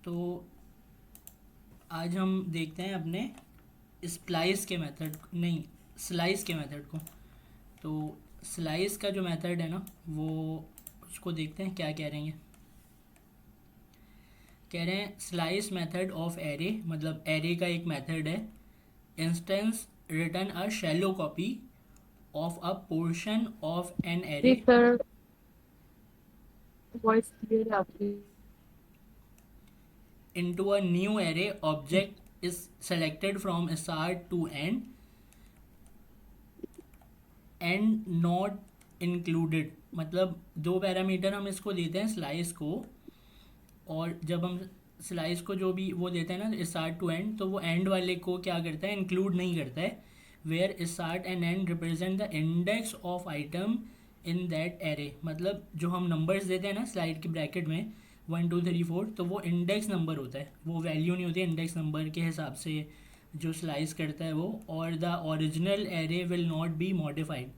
तो आज हम देखते हैं अपने स्प्लाइस के मेथड नहीं स्लाइस के मेथड को। तो स्लाइस का जो मेथड है ना वो उसको देखते हैं क्या कह रहे हैं। कह रहे हैं स्लाइस मेथड ऑफ एरे, मतलब एरे का एक मेथड है। Instance return a shallow copy of a portion of an जी एरे सर, वॉइस क्लियर आपकी। into a new array object is selected from start to end not included। मतलब दो parameter हम इसको देते हैं स्लाइस को, और जब हम स्लाइस को जो भी वो देते हैं ना स्टार्ट टू एंड, तो वो एंड वाले को क्या करता है, इंक्लूड नहीं करता है। Where start and end represent the index of item in that array. मतलब जो हम नंबर्स देते हैं ना स्लाइड के ब्रैकेट में 1 2 3 4, तो वो इंडेक्स नंबर होता है, वो वैल्यू नहीं होती, इंडेक्स नंबर के हिसाब से जो स्लाइस करता है वो। और the original array will not be modified.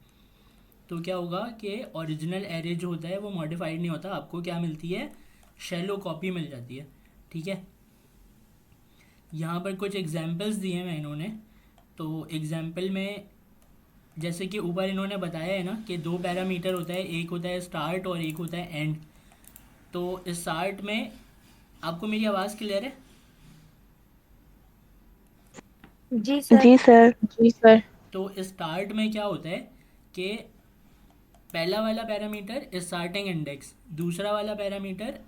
तो क्या होगा कि ओरिजिनल एरे जो होता है वो मॉडिफाइड नहीं होता, आपको क्या मिलती है, शैलो कॉपी मिल जाती है। ठीक है, यहाँ पर कुछ एग्जांपल्स दिए हैं इन्होंने। तो एग्जांपल में जैसे कि ऊपर इन्होंने बताया है ना कि दो पैरामीटर होता है, एक होता है स्टार्ट और एक होता है एंड। तो स्टार्ट में आपको मेरी आवाज़ क्लियर है? जी सर। जी सर। जी सर। तो स्टार्ट में क्या होता है कि पहला वाला पैरामीटर स्टार्टिंग इंडेक्स, दूसरा वाला पैरामीटर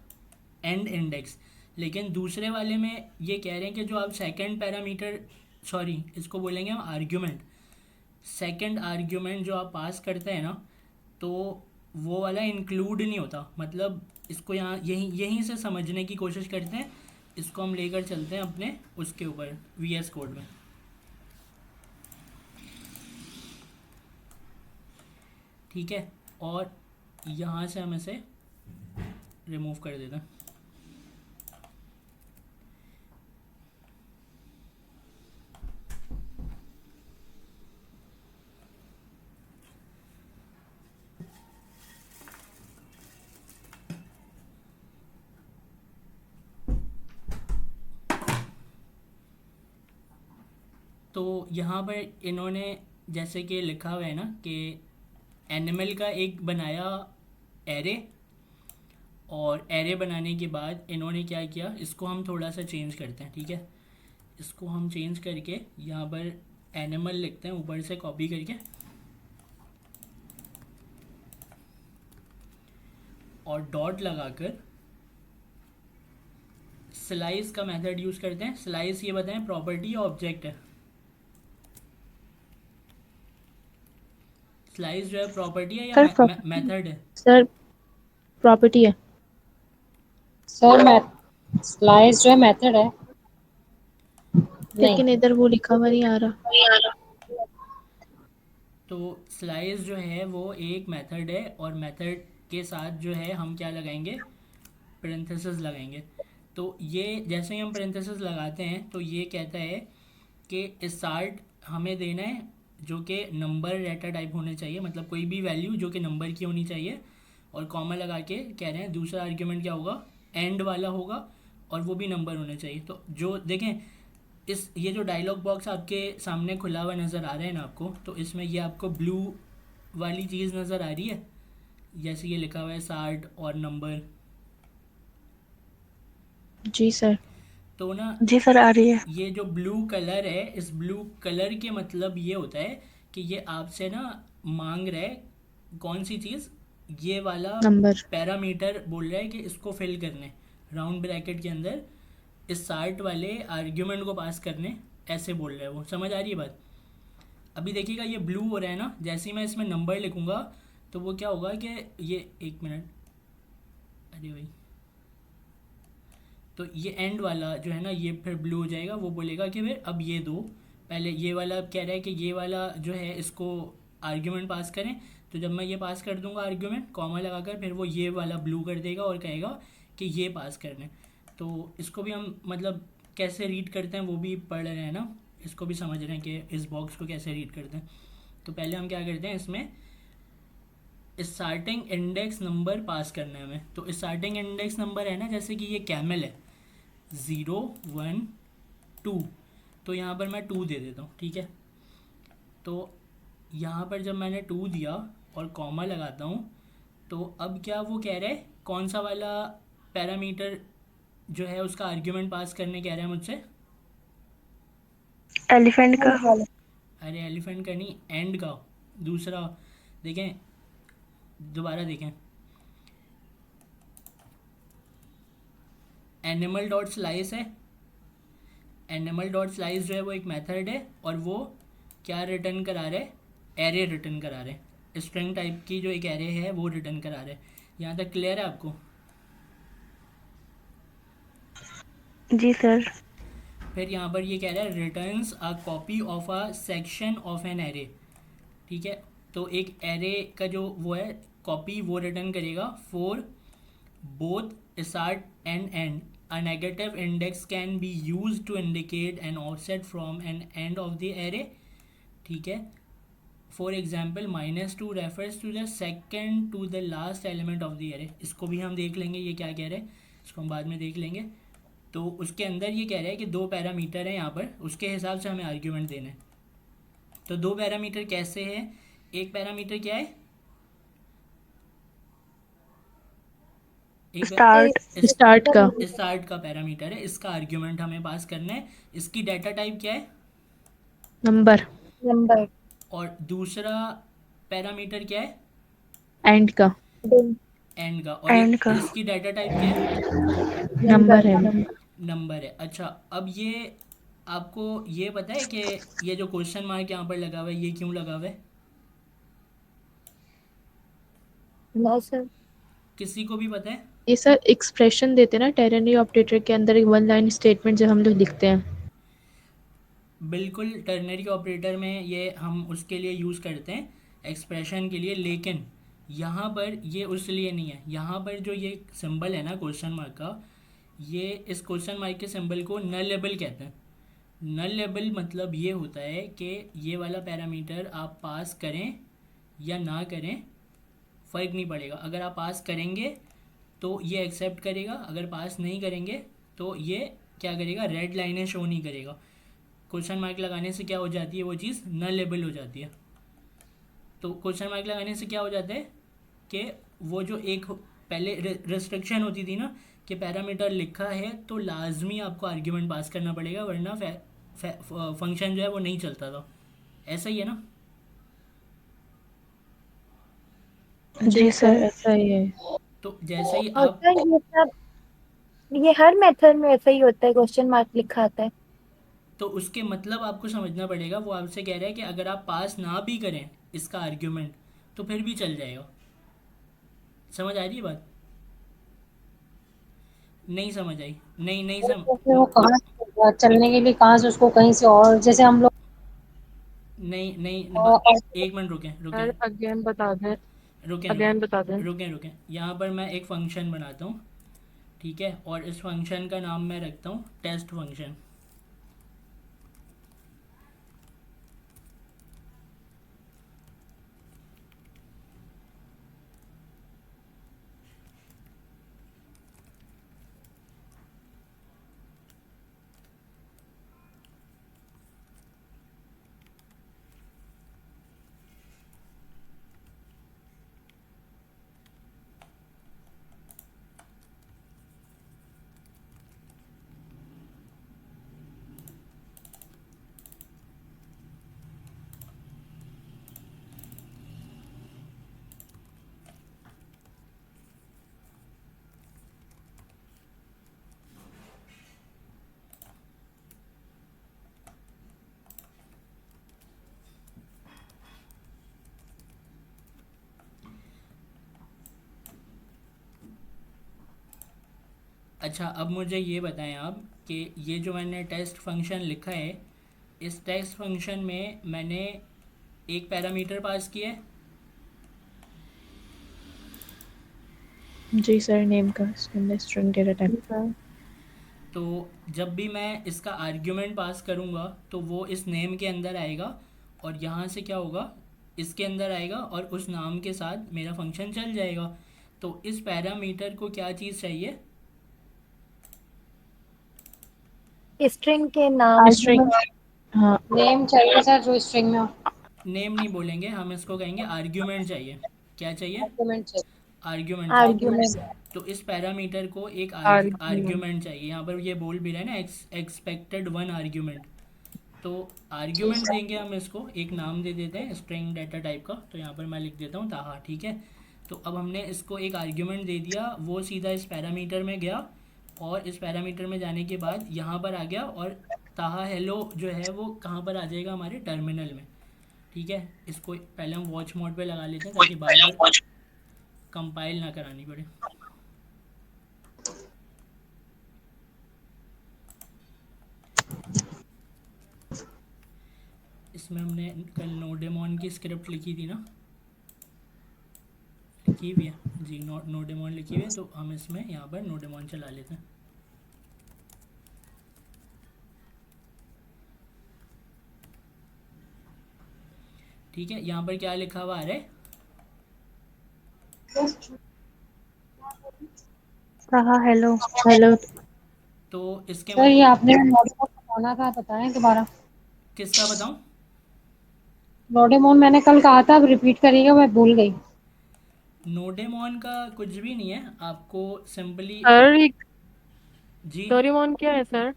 एंड इंडेक्स। लेकिन दूसरे वाले में ये कह रहे हैं कि जो आप सेकंड पैरामीटर, सॉरी इसको बोलेंगे हम आर्ग्यूमेंट, सेकंड आर्ग्यूमेंट जो आप पास करते हैं ना, तो वो वाला इंक्लूड नहीं होता। मतलब इसको यहाँ यहीं यहीं से समझने की कोशिश करते हैं। इसको हम लेकर चलते हैं अपने उसके ऊपर वीएस कोड में। ठीक है, और यहाँ से हम इसे रिमूव कर देते हैं। तो यहाँ पर इन्होंने जैसे कि लिखा हुआ है ना कि एनिमल का एक बनाया एरे, और एरे बनाने के बाद इन्होंने क्या किया, इसको हम थोड़ा सा चेंज करते हैं। ठीक है, इसको हम चेंज करके यहाँ पर एनिमल लिखते हैं ऊपर से कॉपी करके, और डॉट लगाकर स्लाइस का मेथड यूज़ करते हैं। स्लाइस ये बताएं प्रॉपर्टी या ऑब्जेक्ट है? स्लाइस जो है प्रॉपर्टी है या सर प्रॉपर्टी। मेथड है? सर, प्रॉपर्टी है। सर मैथ स्लाइस जो है मेथड है। नहीं। लेकिन इधर वो लिखा हुआ नहीं आ रहा। तो स्लाइस जो है वो एक मेथड है, और मेथड के साथ जो है हम क्या लगाएंगे, पेरेंथेसिस लगाएंगे। तो ये जैसे ही हम पेरेंथेसिस लगाते हैं तो ये कहता है कि स्टार्ट हमें देना है जो कि नंबर डाटा टाइप होने चाहिए, मतलब कोई भी वैल्यू जो कि नंबर की होनी चाहिए, और कॉमा लगा के कह रहे हैं दूसरा आर्ग्यूमेंट क्या होगा, एंड वाला होगा, और वो भी नंबर होने चाहिए। तो जो देखें इस ये जो डायलॉग बॉक्स आपके सामने खुला हुआ नज़र आ रहा है ना आपको, तो इसमें ये आपको ब्लू वाली चीज़ नज़र आ रही है, जैसे ये लिखा हुआ है सार्ट और नंबर। जी सर। तो ना जी सर आ रही है। ये जो ब्लू कलर है, इस ब्लू कलर के मतलब ये होता है कि ये आपसे ना मांग रहा है कौन सी चीज़, ये वाला नंबर। पैरामीटर बोल रहा है कि इसको फिल करने राउंड ब्रैकेट के अंदर इस सार्ट वाले आर्ग्यूमेंट को पास करने, ऐसे बोल रहा है वो। समझ आ रही है बात? अभी देखिएगा ये ब्लू हो रहा है ना, जैसे ही मैं इसमें नंबर लिखूंगा तो वो क्या होगा कि ये, एक मिनट, अरे भाई, तो ये एंड वाला जो है ना ये फिर ब्लू हो जाएगा। वो बोलेगा कि फिर अब ये दो, पहले ये वाला कह रहा है कि ये वाला जो है इसको आर्ग्यूमेंट पास करें। तो जब मैं ये पास कर दूंगा आर्ग्यूमेंट कॉमा लगाकर, फिर वो ये वाला ब्लू कर देगा और कहेगा कि ये पास करने। तो इसको भी हम मतलब कैसे रीड करते हैं वो भी पढ़ रहे हैं ना, इसको भी समझ रहे हैं कि इस बॉक्स को कैसे रीड करते हैं। तो पहले हम क्या करते हैं, इसमें स्टार्टिंग इंडेक्स नंबर पास करने में। तो स्टार्टिंग इंडेक्स नंबर है ना, जैसे कि ये कैमल है, 0 1 2, तो यहाँ पर मैं 2 दे देता हूँ, ठीक है। तो यहाँ पर जब मैंने 2 दिया और कॉमा लगाता हूँ, तो अब क्या वो कह रहा है कौन सा वाला पैरामीटर जो है उसका आर्ग्यूमेंट पास करने कह रहा है मुझसे? एलिफेंट का। अरे एलिफेंट का नहीं, एंड का, दूसरा। देखें, दोबारा देखें, एनिमल डॉट स्लाइस है। एनिमल डॉट स्लाइस जो है वो एक मेथड है, और वो क्या रिटर्न करा रहे हैं? एरे रिटर्न करा रहे हैं। स्ट्रिंग टाइप की जो एक एरे है वो रिटर्न करा रहे हैं। यहाँ तक क्लियर है आपको? जी सर। फिर यहाँ पर ये कह रहा है returns a copy of a section of an array, ठीक है। तो एक एरे का जो वो है कॉपी, वो रिटर्न करेगा for both start and end. A negative index can be use to indicate an offset from an end of the array, ठीक है। For example -2 refers to the second to the last element of the array. इसको भी हम देख लेंगे ये क्या कह रहे हैं, इसको हम बाद में देख लेंगे। तो उसके अंदर ये कह रहा है कि 2 पैरामीटर हैं यहाँ पर, उसके हिसाब से हमें आर्ग्यूमेंट देना है। तो 2 पैरामीटर कैसे हैं? एक पैरामीटर क्या है? एक स्टार्ट का। स्टार्ट का पैरामीटर है, इसका आर्ग्यूमेंट हमें पास करना है। इसकी डाटा टाइप क्या है? नंबर। और दूसरा पैरामीटर क्या है? एंड का। एंड का। और इसकी डाटा टाइप क्या है? नंबर है। नंबर है। अच्छा, अब ये आपको ये पता है कि ये जो क्वेश्चन मार्क यहाँ पर लगा हुआ है ये क्यों लगा हुआ है? No sir. किसी को भी पता है? ये सर एक्सप्रेशन देते हैं ना टेरनरी ऑपरेटर के अंदर, एक वन लाइन स्टेटमेंट जो हम लोग लिखते हैं। बिल्कुल, टर्नरी ऑपरेटर में ये हम उसके लिए यूज़ करते हैं, एक्सप्रेशन के लिए। लेकिन यहाँ पर ये उस लिए नहीं है। यहाँ पर जो ये सिंबल है ना क्वेश्चन मार्क का, ये इस क्वेश्चन मार्क के सिंबल को नल लेबल कहते हैं। नल लेबल मतलब ये होता है कि ये वाला पैरामीटर आप पास करें या ना करें, फ़र्क नहीं पड़ेगा। अगर आप पास करेंगे तो ये एक्सेप्ट करेगा, अगर पास नहीं करेंगे तो ये क्या करेगा? रेड लाइनें शो नहीं करेगा। क्वेश्चन मार्क लगाने से क्या हो जाती है? वो चीज़ नल लेबल हो जाती है। तो क्वेश्चन मार्क लगाने से क्या हो जाता है कि वो जो एक पहले रिस्ट्रिक्शन होती थी ना कि पैरामीटर लिखा है तो लाजमी आपको आर्ग्यूमेंट पास करना पड़ेगा, वरना फंक्शन जो है वो नहीं चलता था। ऐसा ही है ना? जी सर, ऐसा ही है। तो जैसे ही और आप सर ये सब, ये हर मेथड में ऐसा ही होता है, क्वेश्चन मार्क लिखा आता है। तो उसके मतलब आपको समझना पड़ेगा। वो आपसे कह रहा है कि अगर आप पास ना भी करें इसका आर्ग्यूमेंट तो फिर भी चल जाएगा। समझ आ रही है बात? नहीं समझ आई? नहीं, नहीं तो फिर वो कहाँ से चलने के लिए, कहाँ से उसको कहीं से, और जैसे हम लोग नहीं नहीं एक मिनट रुकें रुकें सर अगेन बता दें। रुकें अगेन बता दें। रुकें रुकें। यहाँ पर मैं एक फ़ंक्शन बनाता हूँ, ठीक है, और इस फंक्शन का नाम मैं रखता हूँ टेस्ट फंक्शन। अच्छा, अब मुझे ये बताएं आप कि ये जो मैंने टेस्ट फंक्शन लिखा है, इस टेस्ट फंक्शन में मैंने एक पैरामीटर पास किया है। जी सर, नेम का स्ट्रिंग डेटा टाइप। तो जब भी मैं इसका आर्ग्यूमेंट पास करूँगा तो वो इस नेम के अंदर आएगा, और यहाँ से क्या होगा, इसके अंदर आएगा और उस नाम के साथ मेरा फंक्शन चल जाएगा। तो इस पैरामीटर को क्या चीज़ चाहिए? स्ट्रिंग के नाम स्ट्रिंग, हाँ नेम चाहिए सर जो स्ट्रिंग में हो, नेम नहीं बोलेंगे, हम इसको कहेंगे आर्ग्यूमेंट चाहिए। क्या चाहिए? आर्गुमेंट चाहिए। आर्ग्यूमेंट चाहिए। आर्ग्यूमेंट। तो इस पैरामीटर को एक आर्ग्यूमेंट। आर्ग्यूमेंट चाहिए। यहाँ पर ये बोल भी रहा है ना, एक्सपेक्टेड वन आर्ग्यूमेंट। तो जी आर्ग्यूमेंट सर। देंगे हम इसको, एक नाम दे देते हैं स्ट्रिंग डाटा टाइप का। तो यहाँ पर मैं लिख देता हूँ ताहा, ठीक है। तो अब हमने इसको एक आर्ग्यूमेंट दे दिया, वो सीधा इस पैरामीटर में गया, और इस पैरामीटर में जाने के बाद यहाँ पर आ गया, और ताहा हेलो जो है वो कहाँ पर आ जाएगा? हमारे टर्मिनल में, ठीक है। इसको पहले हम वॉच मोड पे लगा लेते हैं ताकि बार बार कंपाइल ना करानी पड़े। इसमें हमने कल नोडेमोन की स्क्रिप्ट लिखी थी ना, लिखी हुई है जी, नोडेमोन लिखी हुई है। तो हम इसमें यहाँ पर नोडेमोन चला लेते हैं। ठीक है, यहाँ पर क्या लिखा हुआ आ रहा है? कहा हेलो हेलो। तो इसके सर ये आपने नोडेमोन बताना था, बताएं दोबारा। किसका बताऊँ? नोडेमोन मैंने कल कहा था, अब रिपीट करिएगा, मैं भूल गई। नोडेमोन का कुछ भी नहीं है, आपको सिंपली सर एक जी, डोरेमोन क्या है सर?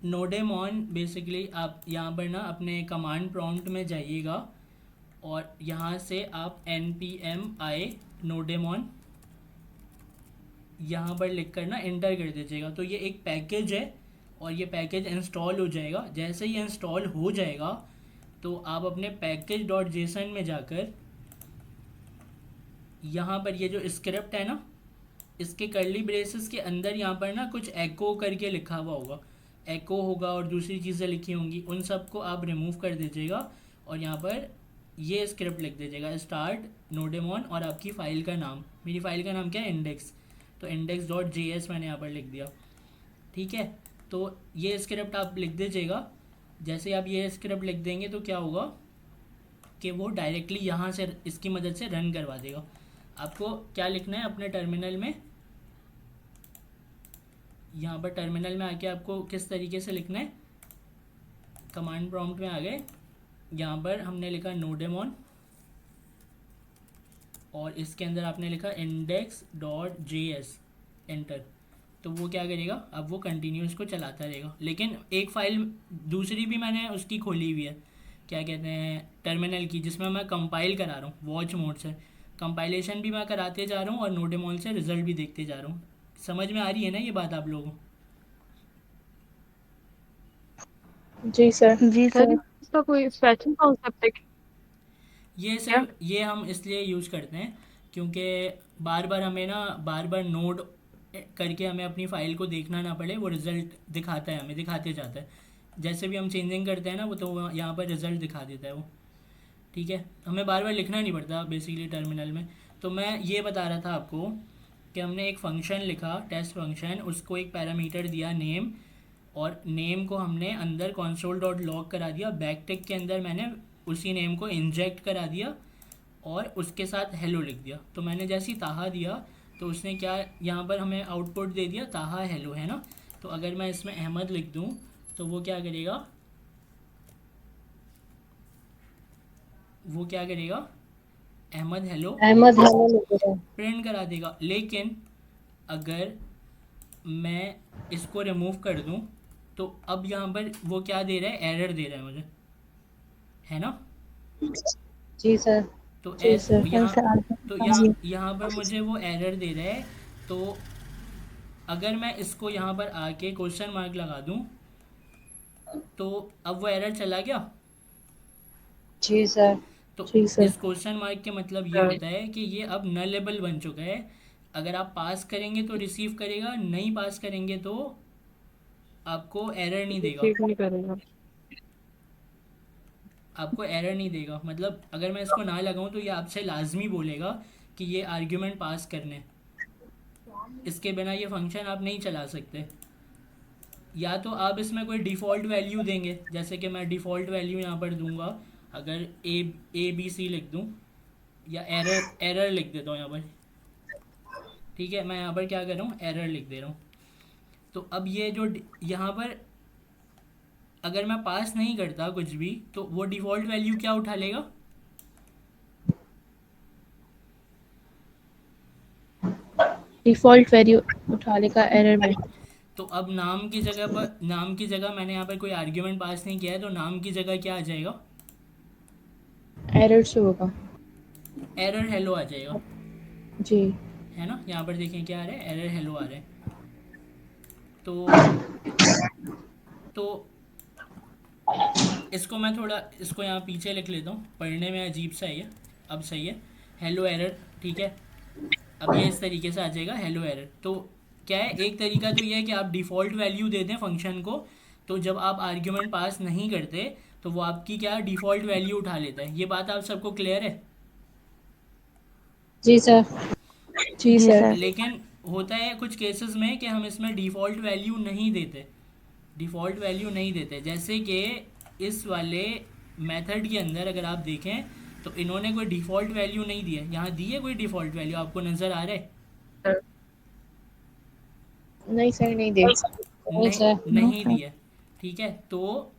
नोडेमोन बेसिकली आप यहाँ पर ना अपने कमांड प्रॉम्प्ट में जाइएगा, और यहाँ से आप npm नोडेमोन यहाँ पर लिख कर ना इंटर कर दीजिएगा। तो ये एक पैकेज है, और ये पैकेज इंस्टॉल हो जाएगा। जैसे ही इंस्टॉल हो जाएगा तो आप अपने पैकेज डॉट जेसन में जाकर यहाँ पर ये जो स्क्रिप्ट है ना, इसके कर्ली ब्रेसेस के अंदर यहाँ पर ना कुछ एको करके लिखा हुआ होगा, एको होगा और दूसरी चीज़ें लिखी होंगी, उन सब को आप रिमूव कर दीजिएगा, और यहाँ पर ये स्क्रिप्ट लिख दीजिएगा, स्टार्ट नोडेमोन, और आपकी फ़ाइल का नाम, मेरी फ़ाइल का नाम क्या है? इंडेक्स। तो इंडेक्स डॉट JS मैंने यहाँ पर लिख दिया, ठीक है। तो ये स्क्रिप्ट आप लिख दीजिएगा। जैसे आप ये स्क्रिप्ट लिख देंगे तो क्या होगा कि वो डायरेक्टली यहाँ से इसकी मदद से रन करवा देगा। आपको क्या लिखना है अपने टर्मिनल में? यहाँ पर टर्मिनल में आके आपको किस तरीके से लिखना है? कमांड प्रॉम्प्ट में आ गए, यहाँ पर हमने लिखा नोडेमोन, और इसके अंदर आपने लिखा index.js, एंटर। तो वो क्या करेगा? अब वो कंटिन्यूस को चलाता रहेगा। लेकिन एक फ़ाइल दूसरी भी मैंने उसकी खोली हुई है, क्या कहते हैं, टर्मिनल की, जिसमें मैं कंपाइल करा रहा हूँ वॉच मोड से। कंपाइलेशन भी मैं कराते जा रहा हूँ और नोडेमोन से रिज़ल्ट भी देखते जा रहा हूँ। समझ में आ रही है ना ये बात आप लोगों को? जी सर। जी सर सर। इसका कोई स्ट्रेचिंग कॉन्सेप्ट है ये क्या? सिर्फ ये हम इसलिए यूज़ करते हैं क्योंकि बार बार हमें ना, बार बार नोड करके हमें अपनी फ़ाइल को देखना ना पड़े। वो रिज़ल्ट दिखाता है, हमें दिखाते जाता है। जैसे भी हम चेंजिंग करते हैं ना, वो तो यहाँ पर रिज़ल्ट दिखा देता है वो, ठीक है। हमें बार बार लिखना नहीं पड़ता बेसिकली टर्मिनल में। तो मैं ये बता रहा था आपको कि हमने एक फ़ंक्शन लिखा, टेस्ट फंक्शन, उसको एक पैरामीटर दिया नेम, और नेम को हमने अंदर console डॉट लॉग करा दिया, बैक टिक के अंदर मैंने उसी नेम को इंजेक्ट करा दिया, और उसके साथ हेलो लिख दिया। तो मैंने जैसे ही ताहा दिया तो उसने क्या यहाँ पर हमें आउटपुट दे दिया, ताहा हेलो, है ना। तो अगर मैं इसमें अहमद लिख दूँ तो वो क्या करेगा? वो क्या करेगा? अहमद हेलो अहमद हेलो लिख रहे हैं। प्रिंट करा देगा। लेकिन अगर मैं इसको रिमूव कर दूं तो अब यहाँ पर वो क्या दे रहा है? एरर दे रहा है मुझे, है ना। जी सर। तो जी एस सर। सर यहाँ सर तो जी। यहाँ पर मुझे वो एरर दे रहा है। तो अगर मैं इसको यहाँ पर आके क्वेश्चन मार्क लगा दूं तो अब वो एरर चला गया। जी सर। तो जी सर। इस क्वेश्चन मार्क के मतलब ये हाँ, होता है कि ये अब नलेबल बन चुका है। अगर आप पास करेंगे तो रिसीव करेगा, नहीं पास करेंगे तो आपको एरर नहीं देगा। रिसीव नहीं करेगा। आपको एरर नहीं देगा, मतलब अगर मैं इसको ना लगाऊं तो ये आपसे लाजमी बोलेगा कि ये आर्ग्यूमेंट पास करने, इसके बिना ये फंक्शन आप नहीं चला सकते। या तो आप इसमें कोई डिफ़ॉल्ट वैल्यू देंगे, जैसे कि मैं डिफ़ॉल्ट वैल्यू यहाँ पर दूंगा, अगर ABC लिख दूं, या एरर एरर लिख देता हूँ यहाँ पर, ठीक है। मैं यहाँ पर क्या कर रहा हूँ? एरर लिख दे रहा हूँ। तो अब ये जो यहाँ पर अगर मैं पास नहीं करता कुछ भी तो वो डिफ़ॉल्ट वैल्यू क्या उठा लेगा? डिफ़ॉल्ट वैल्यू उठा लेगा एरर में। तो अब नाम की जगह मैंने यहाँ पर कोई आर्ग्यूमेंट पास नहीं किया है, तो नाम की जगह क्या आ जाएगा? एरर शो होगा। एरर हेलो आ जाएगा, जी। है ना? यहाँ पर देखें क्या आ रहा है, एरर हेलो आ रहा है। तो तो इसको मैं थोड़ा इसको यहाँ पीछे लिख लेता हूँ, पढ़ने में अजीब सा है ये। अब सही है, हेलो एरर, ठीक है। अब ये इस तरीके से आ जाएगा, हेलो एरर। तो क्या है, एक तरीका तो ये है कि आप डिफ़ॉल्ट वैल्यू दे दें फंक्शन को, तो जब आप आर्ग्यूमेंट पास नहीं करते तो वो आपकी क्या डिफ़ॉल्ट वैल्यू उठा लेता है। ये बात आप सबको क्लियर है? जी सर। जी जी सर। सर। लेकिन होता है कुछ केसेस में कि हम इसमें डिफ़ॉल्ट वैल्यू नहीं देते, डिफ़ॉल्ट वैल्यू नहीं देते। जैसे कि इस वाले मेथड के अंदर अगर आप देखें तो इन्होंने कोई डिफ़ॉल्ट वैल्यू नहीं दी है। यहाँ दी है कोई डिफ़ॉल्ट वैल्यू, आपको नज़र आ रहा है? नहीं सर, नहीं दे। नहीं नहीं, सर। नहीं नहीं सर। दी है, ठीक है। तो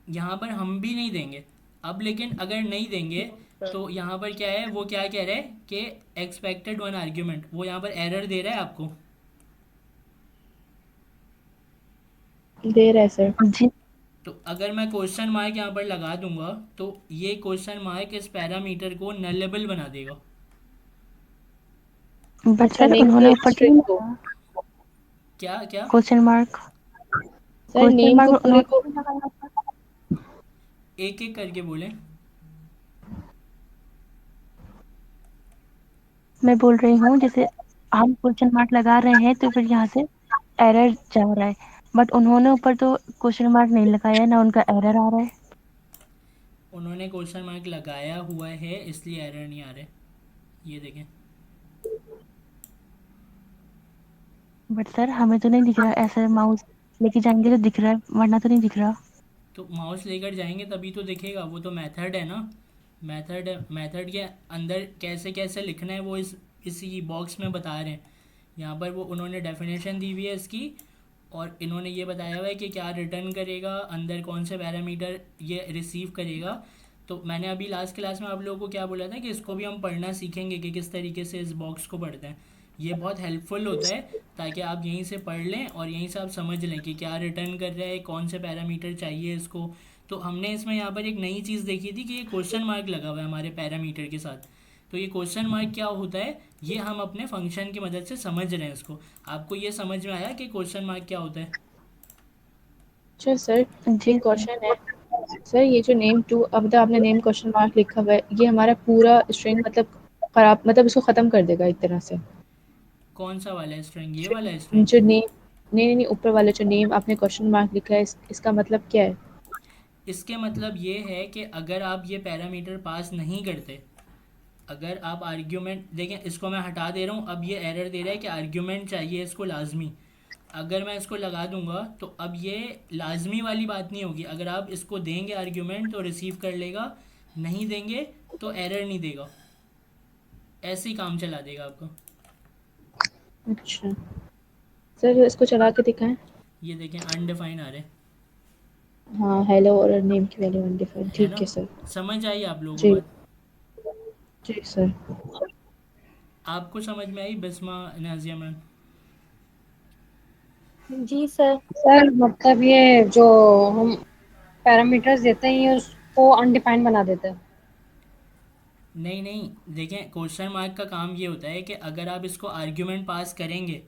यहाँ पर हम भी नहीं देंगे। अब लेकिन अगर नहीं देंगे तो यहाँ पर क्या है, वो क्या कह रहा है कि एक्सपेक्टेड वन आर्ग्यूमेंट, वो यहाँ पर एरर दे रहा है आपको। दे रहा है सर। जी। तो अगर मैं क्वेश्चन मार्क यहाँ पर लगा दूंगा तो ये क्वेश्चन मार्क इस पैरामीटर को नलेबल बना देगा। बट अच्छा, सर नेम उन्होंने प्लेट ऊपर तो नहीं स्ट्रिंग को। लगाया क्या क्या? Question mark. Sir question name को मार्क पूरे उन्होंने को। नहीं लगाया ऊपर। एक एक करके बोलें। मैं बोल रही हूँ जैसे हम क्वेश्चन मार्क लगा रहे हैं तो फिर यहाँ से एरर जा रहा है, बट उन्होंने ऊपर तो क्वेश्चन मार्क नहीं लगाया ना, उनका एरर आ रहा है। उन्होंने क्वेश्चन मार्क लगाया हुआ है इसलिए एरर नहीं आ रहे। ये देखें, बट सर हमें तो नहीं दिख रहा, ऐसे माउस लेके जाएंगे तो दिख रहा है, वरना तो नहीं दिख रहा। तो माउस लेकर जाएंगे तभी तो दिखेगा, वो तो मेथड है ना। मेथड के अंदर कैसे कैसे लिखना है वो इसी बॉक्स में बता रहे हैं। यहाँ पर वो उन्होंने डेफिनेशन दी हुई है इसकी, और इन्होंने ये बताया हुआ है कि क्या रिटर्न करेगा, अंदर कौन से पैरामीटर ये रिसीव करेगा। तो मैंने अभी लास्ट क्लास में आप लोगों को क्या बोला था कि इसको भी हम पढ़ना सीखेंगे कि किस तरीके से इस बॉक्स को पढ़ते हैं। ये बहुत हेल्पफुल होता है ताकि आप यहीं से पढ़ लें और यहीं से आप समझ लें कि क्या रिटर्न कर रहा है, कौन से पैरामीटर चाहिए इसको। तो हमने इसमें यहाँ पर एक नई चीज़ देखी थी कि ये क्वेश्चन मार्क लगा हुआ है हमारे पैरामीटर के साथ। तो ये क्वेश्चन मार्क क्या होता है, ये हम अपने फंक्शन की मदद से समझ रहे हैं इसको। आपको ये समझ में आया कि क्वेश्चन मार्क क्या होता है? अच्छा सर, जी एक सर। क्वेश्चन है। सर ये जो नेम टू, अब मतलब आपने नेम क्वेश्चन मार्क लिखा हुआ है, ये हमारा पूरा स्ट्रिंग मतलब खराब, मतलब इसको खत्म कर देगा एक तरह से। कौन सा वाला स्ट्रिंग? ये वाला स्ट्रिंग? जो नेम, नहीं, ऊपर वाला जो नेम आपने क्वेश्चन मार्क लिखा है, इसका मतलब क्या है? इसके मतलब ये है कि अगर आप ये पैरामीटर पास नहीं करते, अगर आप आर्ग्यूमेंट देखें, इसको मैं हटा दे रहा हूँ। अब ये एरर दे रहा है कि आर्ग्यूमेंट चाहिए इसको लाजमी। अगर मैं इसको लगा दूंगा तो अब ये लाजमी वाली बात नहीं होगी। अगर आप इसको देंगे आर्ग्यूमेंट तो रिसीव कर लेगा, नहीं देंगे तो एरर नहीं देगा, ऐसे ही काम चला देगा आपका। अच्छा सर, इसको चला के दिखाएं। ये देखें अनडिफाइन आ रहे हैं, हाँ, हेलो और नेम की वैल्यू अनडिफाइंड, है ठीक ना? है सर। समझ आई आप लोगों को जी। बात? जी सर। आपको समझ में आई बिस्मा, नाजिया मैम? जी सर। सर मतलब ये जो हम पैरामीटर्स देते हैं ये उसको अनडिफाइंड बना देते हैं। नहीं नहीं, देखें क्वेश्चन मार्क का काम ये होता है कि अगर आप इसको आर्ग्यूमेंट पास करेंगे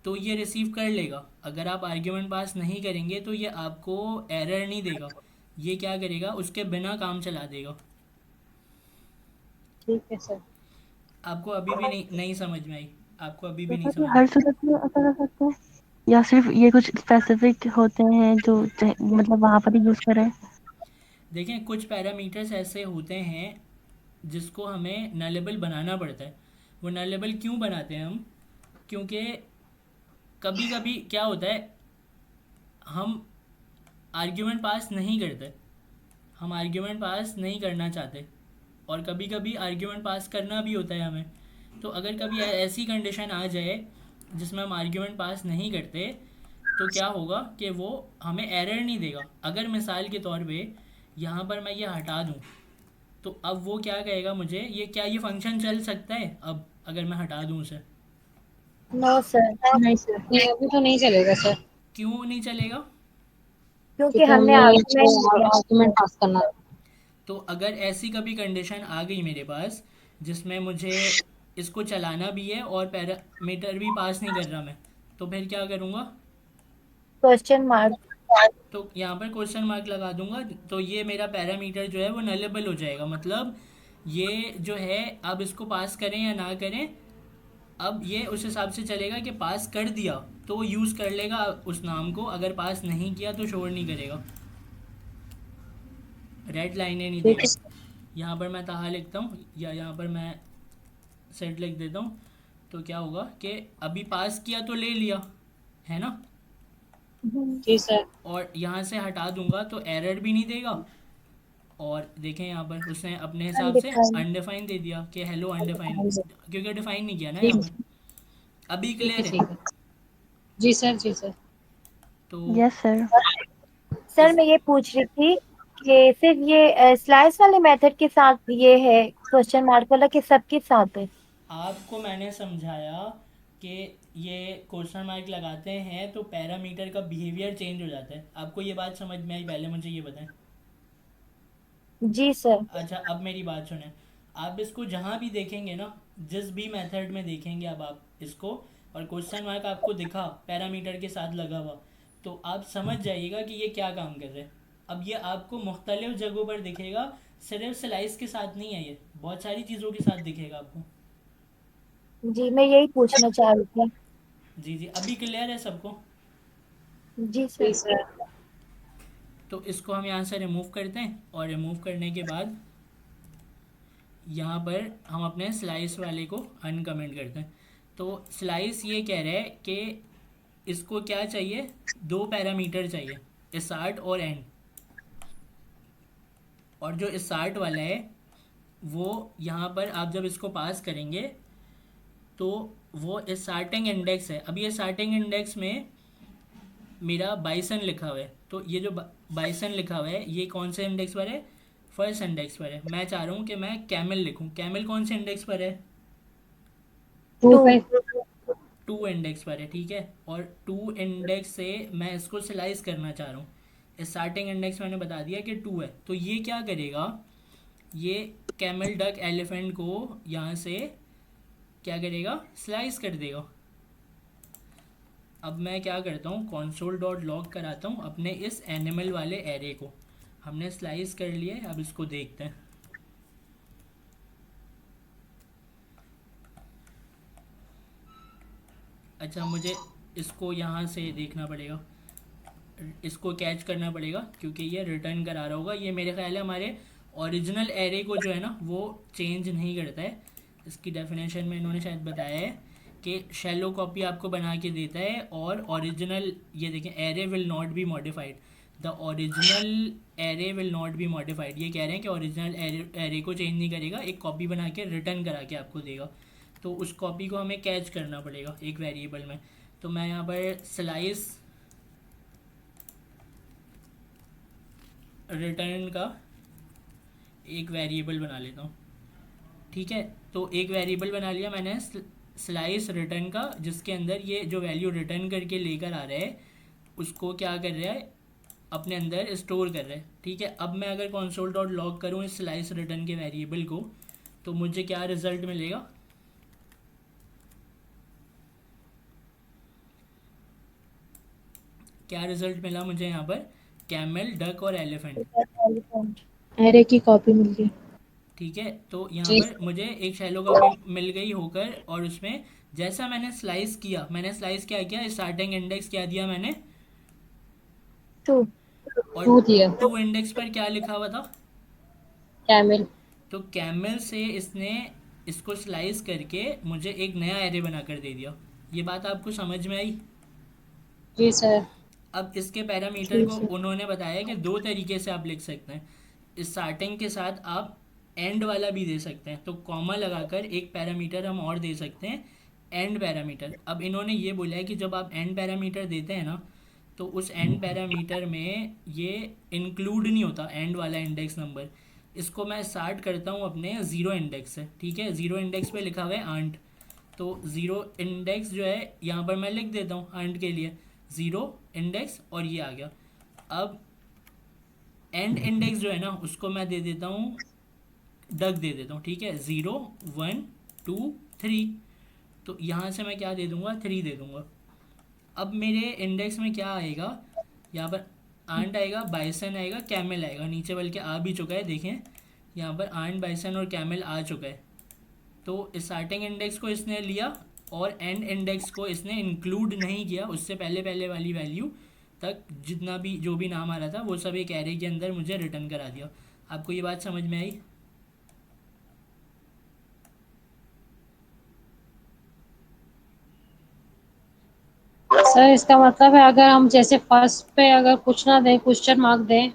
तो ये रिसीव कर लेगा। अगर आप आर्ग्यूमेंट पास नहीं करेंगे तो ये आपको एरर नहीं देगा, ये क्या करेगा, उसके बिना काम चला देगा। ठीक है सर। आपको अभी भी नहीं समझ में आई? आपको अभी भी तो नहीं सर ये समझ में? हर सूरत में ऐसा कर सकते हैं या सिर्फ ये कुछ स्पेसिफिक होते हैं जो मतलब वहां पर ही यूज करें? देखें कुछ पैरामीटर्स ऐसे होते हैं जिसको हमें नलेबल बनाना पड़ता है। वो नलेबल क्यों बनाते हैं हम? क्योंकि कभी कभी क्या होता है, हम आर्ग्यूमेंट पास नहीं करते, हम आर्ग्यूमेंट पास नहीं करना चाहते, और कभी कभी आर्ग्यूमेंट पास करना भी होता है हमें। तो अगर कभी ऐसी कंडीशन आ जाए जिसमें हम आर्ग्यूमेंट पास नहीं करते, तो क्या होगा कि वो हमें एरर नहीं देगा। अगर मिसाल के तौर पे यहाँ पर मैं ये हटा दूँ तो अब वो क्या कहेगा मुझे, ये फंक्शन चल सकता है अब अगर मैं हटा दूँ उसे? नो सर, नहीं सर, नहीं, अभी तो नहीं चलेगा सर, क्यों नहीं चलेगा? क्योंकि क्योंकि हमने हमने आर्गुमेंट जो दिया। आर्गुमेंट पास करना है। तो अगर ऐसी कभी कंडीशन आ गई मेरे पास जिसमें मुझे इसको चलाना भी है और पैरामीटर भी पास नहीं कर रहा मैं, तो फिर क्या करूँगा? Question mark. तो यहाँ पर क्वेश्चन मार्क लगा दूंगा, तो ये मेरा पैरामीटर जो है वो नलेबल हो जाएगा। मतलब ये जो है अब इसको पास करें या ना करें, अब ये उस हिसाब से चलेगा कि पास कर दिया तो वो यूज़ कर लेगा उस नाम को, अगर पास नहीं किया तो शोर नहीं करेगा, रेड लाइनें नहीं ठीक देगा। है। यहाँ पर मैं ताहा लिखता हूँ या यहाँ पर मैं सेट लिख देता हूँ, तो क्या होगा कि अभी पास किया तो ले लिया है ना, जी सर। और यहाँ से हटा दूंगा तो एरर भी नहीं देगा। और देखें यहाँ पर उसने अपने हिसाब से अनडिफाइंड। अनडिफाइंड दे दिया कि हेलो अनडिफाइंड, क्योंकि डिफाइन नहीं किया ना ठीक यहाँ है। पर। अभी ठीक है क्लियर है? ठीक है। जी सर जी सर। तो यस सर। सर इस मैं ये पूछ रही थी कि सिर्फ ये स्लाइस वाले मेथड के साथ ये है क्वेश्चन मार्क वाला, कि सबके साथ है? आपको मैंने समझाया कि ये क्वेश्चन मार्क लगाते हैं तो पैरामीटर का बिहेवियर चेंज हो जाता है। आपको ये बात समझ में आई? पहले मुझे ये बताएं। जी सर। अच्छा, अब मेरी बात सुने। आप इसको जहाँ भी देखेंगे ना, जिस भी मेथड में देखेंगे अब आप इसको, और क्वेश्चन मार्क आपको दिखा पैरामीटर के साथ लगा हुआ, तो आप समझ जाइएगा कि ये क्या काम कर रहे हैं। अब ये आपको मुख्तलिफ जगहों पर दिखेगा, सिर्फ स्लाइस के साथ नहीं है, ये बहुत सारी चीज़ों के साथ दिखेगा आपको। जी मैं यही पूछना चाह रही थी। जी जी, अभी क्लियर है सबको? जी जी सर। सर। तो इसको हम यहाँ से रिमूव करते हैं, और रिमूव करने के बाद यहाँ पर हम अपने स्लाइस वाले को अनकमेंट करते हैं। तो स्लाइस ये कह रहा है कि इसको क्या चाहिए, दो पैरामीटर चाहिए, स्टार्ट और एंड। और जो स्टार्ट वाला है वो यहाँ पर आप जब इसको पास करेंगे तो वो स्टार्टिंग इंडेक्स है। अब ये स्टार्टिंग इंडेक्स में मेरा बाइसन लिखा हुआ है, तो ये जो बाइसन लिखा हुआ है ये कौन से इंडेक्स पर है? फर्स्ट इंडेक्स पर है। मैं चाह रहा हूँ कि मैं कैमल लिखूँ। कैमल कौन से इंडेक्स पर है? 2 पे। 2 इंडेक्स पर है, ठीक है। और 2 इंडेक्स से मैं इसको स्लाइस करना चाह रहा हूँ। स्टार्टिंग इंडेक्स मैंने बता दिया कि 2 है, तो ये क्या करेगा, ये कैमल डक एलिफेंट को यहाँ से क्या करेगा, स्लाइस कर देगा। अब मैं क्या करता हूँ, console डॉट लॉग कराता हूँ अपने इस एनिमल वाले एरे को। हमने स्लाइस कर लिए, अब इसको देखते हैं। अच्छा, मुझे इसको यहाँ से देखना पड़ेगा, इसको कैच करना पड़ेगा, क्योंकि ये रिटर्न करा रहा होगा। ये मेरे ख्याल है हमारे ओरिजिनल एरे को जो है ना वो चेंज नहीं करता है। इसकी डेफिनेशन में इन्होंने शायद बताया है कि शैलो कॉपी आपको बना के देता है, और ओरिजिनल, ये देखें, array will not be modified, the original array will not be modified. ये कह रहे हैं कि ओरिजिनल एरे को चेंज नहीं करेगा, एक कॉपी बना के रिटर्न करा के आपको देगा। तो उस कॉपी को हमें कैच करना पड़ेगा एक वेरिएबल में। तो मैं यहाँ पर स्लाइस रिटर्न का एक वेरिएबल बना लेता हूँ, ठीक है। तो एक वेरिएबल बना लिया मैंने स्लाइस रिटर्न का, जिसके अंदर ये जो वैल्यू रिटर्न करके लेकर आ रहा है उसको क्या कर रहा है, अपने अंदर स्टोर कर रहा है, ठीक है। अब मैं अगर console डॉट लॉग करूँ इस स्लाइस रिटर्न के वेरिएबल को, तो मुझे क्या रिजल्ट मिलेगा, क्या रिजल्ट मिला मुझे यहाँ पर, कैमल डक और एलिफेंट, एरे की कॉपी मिल गई। ठीक है। तो यहाँ जी पर मुझे एक शैलो कॉपी मिल गई होकर, और उसमें जैसा मैंने स्लाइस किया, मैंने स्लाइस क्या किया, स्टार्टिंग इंडेक्स क्या दिया मैंने, 2। और 2 दिया। 2 इंडेक्स पर क्या लिखा हुआ था, कैमल। तो कैमल से इसने इसको स्लाइस करके मुझे एक नया एरे बनाकर दे दिया। ये बात आपको समझ में आई? जी सर। अब इसके पैरामीटर ठीक को है। उन्होंने बताया कि 2 तरीके से आप लिख सकते हैं। स्टार्टिंग के साथ आप एंड वाला भी दे सकते हैं, तो कॉमा लगाकर एक पैरामीटर हम और दे सकते हैं, एंड पैरामीटर। अब इन्होंने ये बोला है कि जब आप एंड पैरामीटर देते हैं ना, तो उस एंड पैरामीटर में ये इंक्लूड नहीं होता एंड वाला इंडेक्स नंबर। इसको मैं स्टार्ट करता हूँ अपने ज़ीरो इंडेक्स से, ठीक है। ज़ीरो इंडेक्स पे लिखा हुआ है आंट, तो ज़ीरो इंडेक्स जो है यहाँ पर मैं लिख देता हूँ आंट के लिए ज़ीरो इंडेक्स, और ये आ गया। अब एंड इंडेक्स जो है ना उसको मैं दे देता हूँ डक दे देता हूँ, ठीक है। 0 1 2 3, तो यहाँ से मैं क्या दे दूँगा 3 दे दूँगा। अब मेरे इंडेक्स में क्या आएगा, यहाँ पर आंट आएगा, बाइसन आएगा, कैमल आएगा, नीचे बल्कि आ भी चुका है, देखें यहाँ पर आंट बाइसन और कैमल आ चुका है। तो स्टार्टिंग इंडेक्स को इसने लिया और एंड इंडेक्स को इसने इंक्लूड नहीं किया, उससे पहले पहले वाली वैल्यू तक जितना भी जो भी नाम आ रहा था वो सब एक एरे के अंदर मुझे रिटर्न करा दिया। आपको ये बात समझ में आई? सर इसका मतलब है अगर हम जैसे फर्स्ट पे अगर कुछ ना दें, क्वेश्चन मार्क दें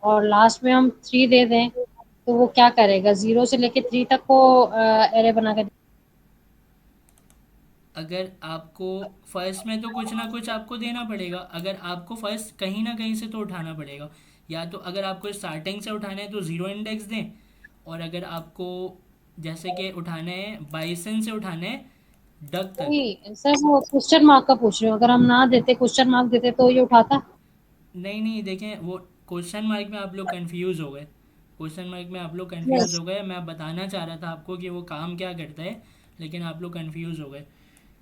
और लास्ट में हम 3 दे दें तो वो क्या करेगा, 0 से लेके 3 तक को एरे बना के अगर आपको फर्स्ट में तो कुछ ना कुछ आपको देना पड़ेगा, अगर आपको फर्स्ट कहीं ना कहीं से तो उठाना पड़ेगा, या तो अगर आपको स्टार्टिंग से उठाना है तो ज़ीरो इंडेक्स दें, और अगर आपको जैसे कि उठाने हैं बाइसन से उठाने हैं डक तक। नहीं सर, वो क्वेश्चन मार्क का पूछ रही हूँ, अगर हम ना देते क्वेश्चन मार्क देते तो ये उठाता। नहीं नहीं, देखें वो क्वेश्चन मार्क में आप लोग कंफ्यूज हो गए, क्वेश्चन मार्क में आप लोग कंफ्यूज यस। हो गए। मैं बताना चाह रहा था आपको कि वो काम क्या करता है, लेकिन आप लोग कंफ्यूज हो गए।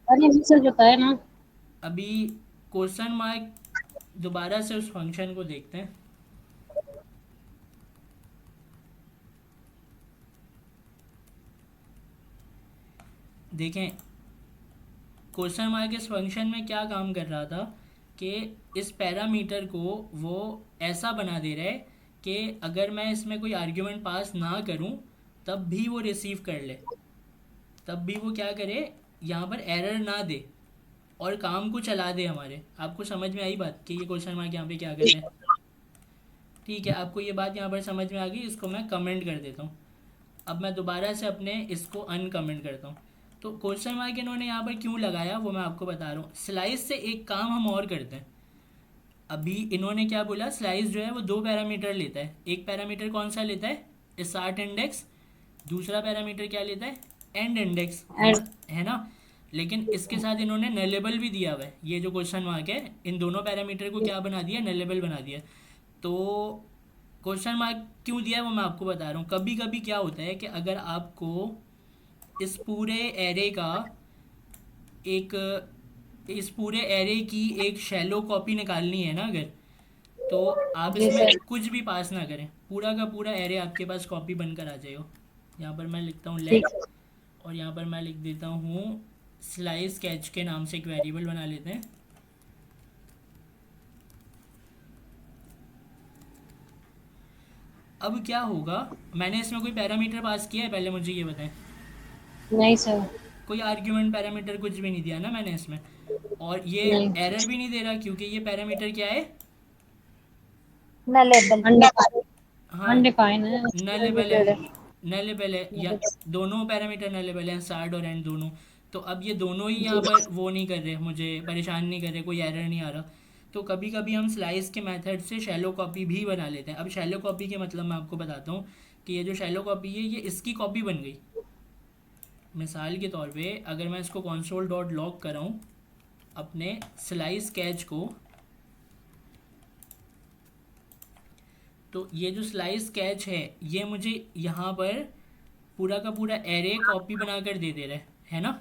अरे नहीं सर, जो है ना। अभी क्वेश्चन मार्क दोबारा से उस फंक्शन को देखते हैं। देखें क्वेश्चन मार्क इस फंक्शन में क्या काम कर रहा था कि इस पैरामीटर को वो ऐसा बना दे रहा है कि अगर मैं इसमें कोई आर्ग्यूमेंट पास ना करूं तब भी वो रिसीव कर ले, तब भी वो क्या करे, यहाँ पर एरर ना दे और काम को चला दे हमारे। आपको समझ में आई बात कि ये क्वेश्चन मार्क यहाँ पे क्या कर रहे हैं? ठीक है, आपको ये बात यहाँ पर समझ में आ गई, इसको मैं कमेंट कर देता हूँ। अब मैं दोबारा से अपने इसको अनकमेंट करता हूँ। तो क्वेश्चन मार्क इन्होंने यहाँ पर क्यों लगाया वो मैं आपको बता रहा हूँ। स्लाइस से एक काम हम और करते हैं। अभी इन्होंने क्या बोला, स्लाइस जो है वो दो पैरामीटर लेता है। एक पैरामीटर कौन सा लेता है, स्टार्ट इंडेक्स, दूसरा पैरामीटर क्या लेता है, एंड इंडेक्स, है ना। लेकिन इसके साथ इन्होंने नलेबल भी दिया हुआ है। ये जो क्वेश्चन मार्क है इन दोनों पैरामीटर को क्या बना दिया, नलेबल बना दिया। तो क्वेश्चन मार्क क्यों दिया है वो मैं आपको बता रहा हूँ। कभी कभी क्या होता है कि अगर आपको इस पूरे एरे का एक इस पूरे एरे की एक शैलो कॉपी निकालनी है ना अगर, तो आप जी इसमें सर। कुछ भी पास ना करें, पूरा का पूरा एरे आपके पास कॉपी बनकर आ जाएगा। यहाँ पर मैं लिखता हूँ ठीक लेट, और यहाँ पर मैं लिख देता हूँ स्लाइस कैच के नाम से एक वेरिएबल बना लेते हैं। अब क्या होगा, मैंने इसमें कोई पैरामीटर पास किया है पहले, मुझे ये बताएं। नहीं सर। कोई आर्ग्यूमेंट पैरामीटर कुछ भी नहीं दिया ना मैंने इसमें, और ये नहीं। एरर भी नहीं दे रहा क्योंकि ये पैरामीटर क्या है, नलेबल। अनडिफाइंड। हाँ अनडिफाइंड है। नलेबल है, नलेबल है, या दोनों पैरामीटर नलेबल हैं, स्टार्ट और एंड दोनों। तो अब ये दोनों ही यहाँ पर वो नहीं कर रहे, मुझे परेशान नहीं कर रहे, कोई एरर नहीं आ रहा। तो कभी कभी हम स्लाइस के मेथड से शैलो कॉपी भी बना लेते हैं। अब शैलो कॉपी के मतलब मैं आपको बताता हूँ कि ये जो शैलो कॉपी है ये इसकी कॉपी बन गई। मिसाल के तौर पे अगर मैं इसको console डॉट लॉग कराऊँ अपने स्लाइस कैच को, तो ये जो स्लाइस कैच है ये मुझे यहाँ पर पूरा का पूरा एरे कॉपी बनाकर दे दे रहा है ना।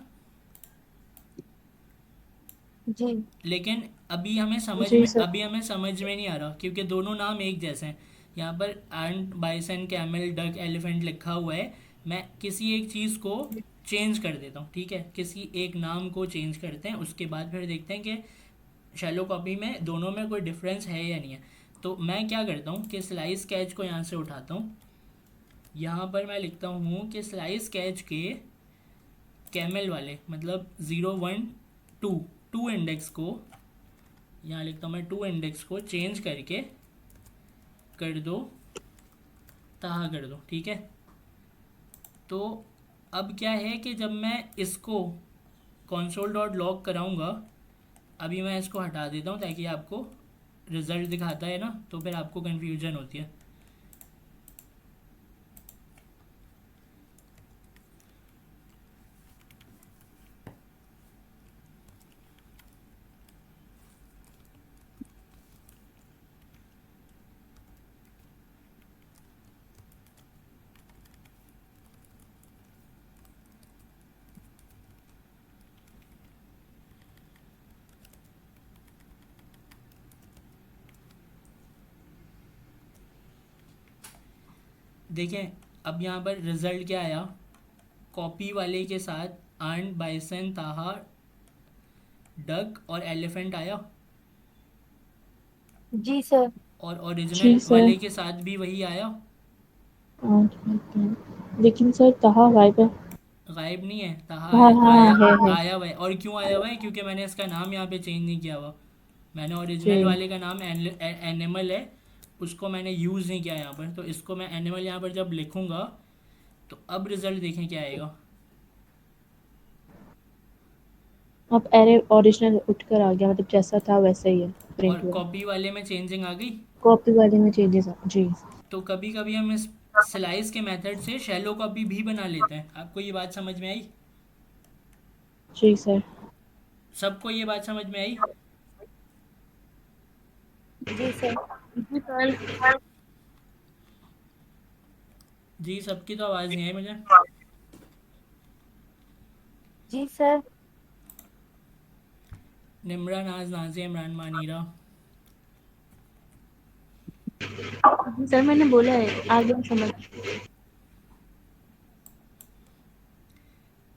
जी। लेकिन जी सर। अभी हमें समझ में नहीं आ रहा क्योंकि दोनों नाम एक जैसे हैं। यहाँ पर एंट बाइसन कैमल डक एलिफेंट लिखा हुआ है, मैं किसी एक चीज़ को चेंज कर देता हूँ, ठीक है, किसी एक नाम को चेंज करते हैं, उसके बाद फिर देखते हैं कि शैलो कॉपी में दोनों में कोई डिफरेंस है या नहीं है। तो मैं क्या करता हूँ कि स्लाइस कैच को यहाँ से उठाता हूँ, यहाँ पर मैं लिखता हूँ कि स्लाइस कैच के कैमल वाले मतलब 0 1 2 टू इंडेक्स को, यहाँ लिखता हूँ मैं टू इंडेक्स को चेंज करके कर दो ताहा कर दो, ठीक है। तो अब क्या है कि जब मैं इसको console डॉट लॉग कराऊँगा, अभी मैं इसको हटा देता हूँ ताकि आपको रिज़ल्ट दिखाता है ना, तो फिर आपको कन्फ्यूजन होती है। देखें अब यहाँ पर रिज़ल्ट क्या आया, कॉपी वाले के साथ आंट, बाइसन, ताहा, डक और एलिफेंट आया, जी सर। और जी ओरिजिनल सर। वाले के साथ भी वही आया। 8 बाय 10 लेकिन सर तहा गायब है। गायब नहीं है, ताहा हाँ हाँ आया, है। आया हुआ है। और क्यों आया हुआ है? क्योंकि मैंने इसका नाम यहाँ पे चेंज नहीं किया हुआ। मैंने ओरिजिनल जी वाले का नाम एनिमल है, उसको मैंने यूज़ नहीं किया यहाँ पर, तो इसको मैं एनिमल यहाँ पर जब लिखूँगा तो अब रिज़ल्ट देखें क्या आएगा। अब एरे ओरिजिनल उठकर आ गया, मतलब जैसा था वैसा ही है और प्रिंट हुआ। कॉपी वाले में चेंजिंग आ गई। कॉपी वाले में चेंजेस जी। तो कभी कभी हम इस स्लाइस के मेथड से शैलो कॉपी भी बना लेते हैं। आपको ये बात समझ में आई? जी सर। सबको ये बात समझ में आई? जी सर। जी सर। जी, सबकी तो आवाज़ नहीं आई मुझे। जी सर। निम्रा, नाज, नाजिया, इमरान, मानीरा। सर मैंने बोला है, आ गया समझ।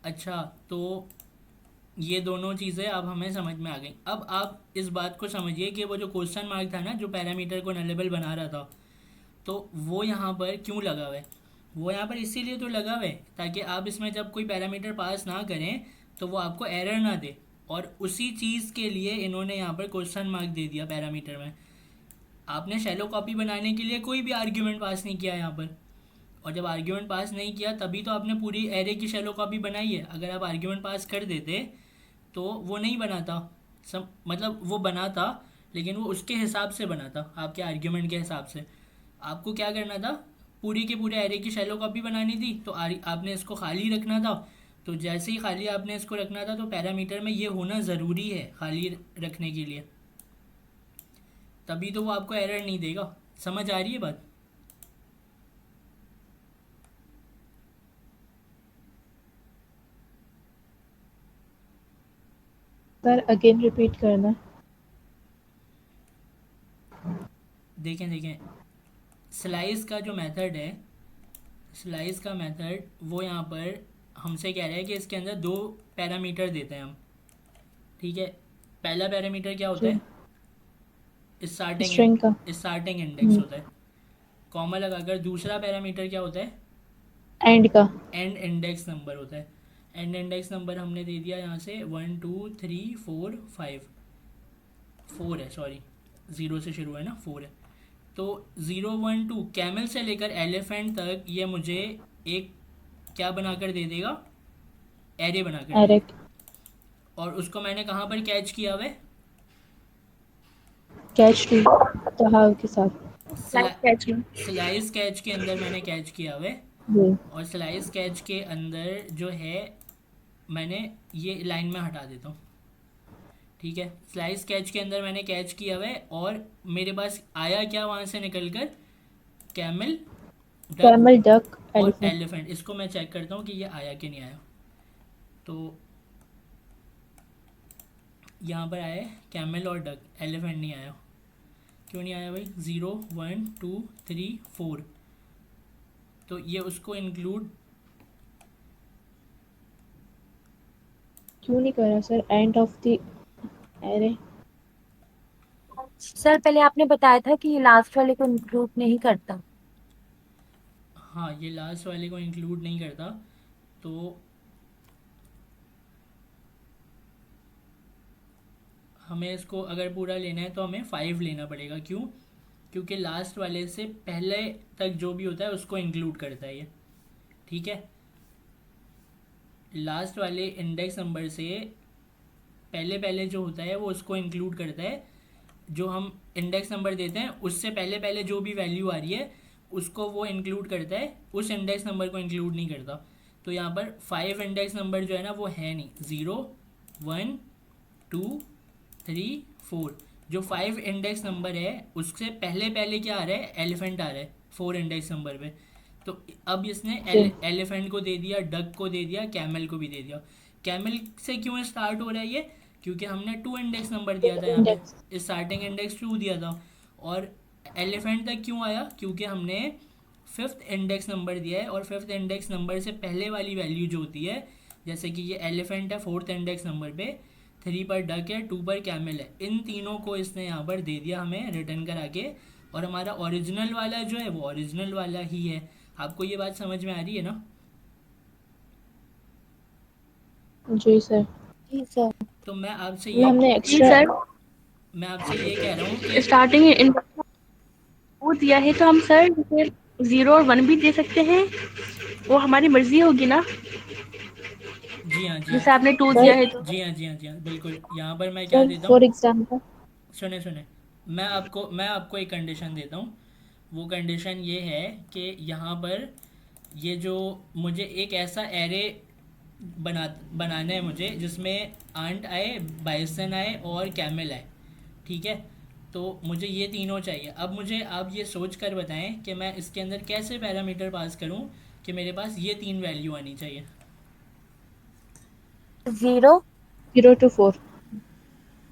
अच्छा, तो ये दोनों चीज़ें अब हमें समझ में आ गई। अब आप इस बात को समझिए कि वो जो क्वेश्चन मार्क था ना, जो पैरामीटर को नलेबल बना रहा था, तो वो यहाँ पर क्यों लगा हुआ है? वो यहाँ पर इसीलिए तो लगा हुआ है ताकि आप इसमें जब कोई पैरामीटर पास ना करें तो वो आपको एरर ना दे। और उसी चीज़ के लिए इन्होंने यहाँ पर क्वेश्चन मार्क दे दिया पैरामीटर में। आपने शैलो कॉपी बनाने के लिए कोई भी आर्ग्यूमेंट पास नहीं किया यहाँ पर, और जब आर्ग्यूमेंट पास नहीं किया तभी तो आपने पूरी एरे की शैलो कॉपी बनाई है। अगर आप आर्ग्यूमेंट पास कर देते तो वो नहीं बनाता। सब मतलब वो बना था, लेकिन वो उसके हिसाब से बना था, आपके आर्ग्यूमेंट के हिसाब से। आपको क्या करना था, पूरी के पूरे एरे की शैलो कॉपी बनानी थी, तो आपने इसको खाली रखना था। तो जैसे ही खाली आपने इसको रखना था तो पैरामीटर में ये होना ज़रूरी है खाली रखने के लिए, तभी तो वो आपको एरर नहीं देगा। समझ आ रही है बात? सर अगेन रिपीट करना। देखें देखें, स्लाइस का जो मेथड है, स्लाइस का मेथड वो यहाँ पर हमसे कह रहा है कि इसके अंदर दो पैरामीटर देते हैं हम। ठीक है, पहला पैरामीटर क्या होता जी है? स्ट्रिंग का। स्टार्टिंग इंडेक्स होता है, कॉमा लगाकर। दूसरा पैरामीटर क्या होता है? एंड का। एंड इंडेक्स नंबर होता है। एंड इंडेक्स नंबर हमने दे दिया यहाँ से 1 2 3 4 5, 4 है, सॉरी, 0 से शुरू है ना, 4 है। तो 0 1 2 कैमल से लेकर एलिफेंट तक ये मुझे एक क्या बनाकर दे देगा? एरे बनाकर एरे देगा। और उसको मैंने कहाँ पर कैच किया हुआ है? कैच टू तहा के साथ। स्ला, कैच में। स्लाइस कैच के अंदर मैंने कैच किया हुआ है। जी और स्लाइस कैच के अंदर जो है, मैंने ये लाइन में हटा देता हूँ। ठीक है, स्लाइस कैच के अंदर मैंने कैच किया हुआ है, और मेरे पास आया क्या वहाँ से निकल कर? कैमल, डक कैमल, डक, और एलिफेंट। एलिफेंट। इसको मैं चेक करता हूँ कि ये आया कि नहीं आया। तो यहाँ पर आया कैमल और डक, एलिफेंट नहीं आया। क्यों नहीं आया भाई? 0 1 2 3 4, तो ये उसको इंक्लूड क्यों नहीं कर रहा sir? And of the array. Sir पहले आपने बताया था कि ये लास्ट वाले को इंक्लूड नहीं करता। हाँ, ये लास्ट वाले को इंक्लूड नहीं करता। तो हमें इसको अगर पूरा लेना है तो हमें 5 लेना पड़ेगा। क्यों? क्योंकि लास्ट वाले से पहले तक जो भी होता है उसको इंक्लूड करता है ये। ठीक है, लास्ट वाले इंडेक्स नंबर से पहले पहले जो होता है वो उसको इंक्लूड करता है, जो हम इंडेक्स नंबर देते हैं उससे पहले पहले जो भी वैल्यू आ रही है उसको वो इंक्लूड करता है, उस इंडेक्स नंबर को इंक्लूड नहीं करता। तो यहाँ पर 5 इंडेक्स नंबर जो है ना वो है नहीं, 0 1 2 3 4। जो 5 इंडेक्स नंबर है उससे पहले पहले क्या आ रहा है, एलिफेंट आ रहा है 4 इंडेक्स नंबर पे। तो अब इसने जी एलिफेंट को दे दिया, डक को दे दिया, कैमल को भी दे दिया। कैमल से क्यों स्टार्ट हो रहा है ये, क्योंकि हमने 2 इंडेक्स नंबर दिया था यहाँ इंडेक्स। पे, स्टार्टिंग इंडेक्स 2 दिया था। और एलिफेंट तक क्यों आया, क्योंकि हमने 5th इंडेक्स नंबर दिया है, और 5th इंडेक्स नंबर से पहले वाली वैल्यू जो होती है, जैसे कि ये एलिफेंट है 4th इंडेक्स नंबर पे, 3 पर डक है, 2 पर कैमल है, इन तीनों को इसने यहाँ पर दे दिया हमें रिटर्न करा के। और हमारा ओरिजिनल वाला जो है वो ओरिजिनल वाला ही है। आपको ये बात समझ में आ रही है ना? जी सर। जी सर। तो ये हमने जी एक्स्ट्रा सर, मैं आपसे ये कह रहा हूँ कि स्टार्टिंग इन वो दिया है तो हम सर जैसे 0 और 1 भी दे सकते हैं, वो हमारी मर्जी होगी ना, जी हाँ, जी हाँ, जैसे आपने 2 सर। दिया है तो। जी हाँ, जी हाँ, जी हाँ, बिल्कुल। यहाँ पर मैं क्या सर देता हूँ, फॉर एग्जांपल। सुने सुने, मैं आपको एक कंडीशन देता हूँ। वो कंडीशन ये है कि यहाँ पर ये जो मुझे एक ऐसा एरे बनाना है मुझे जिसमें आंट आए, बाइसन आए और कैमल आए, ठीक है? तो मुझे ये तीनों चाहिए। अब मुझे आप ये सोच कर बताएं कि मैं इसके अंदर कैसे पैरामीटर पास करूं कि मेरे पास ये 3 वैल्यू आनी चाहिए। 0 0 to 4।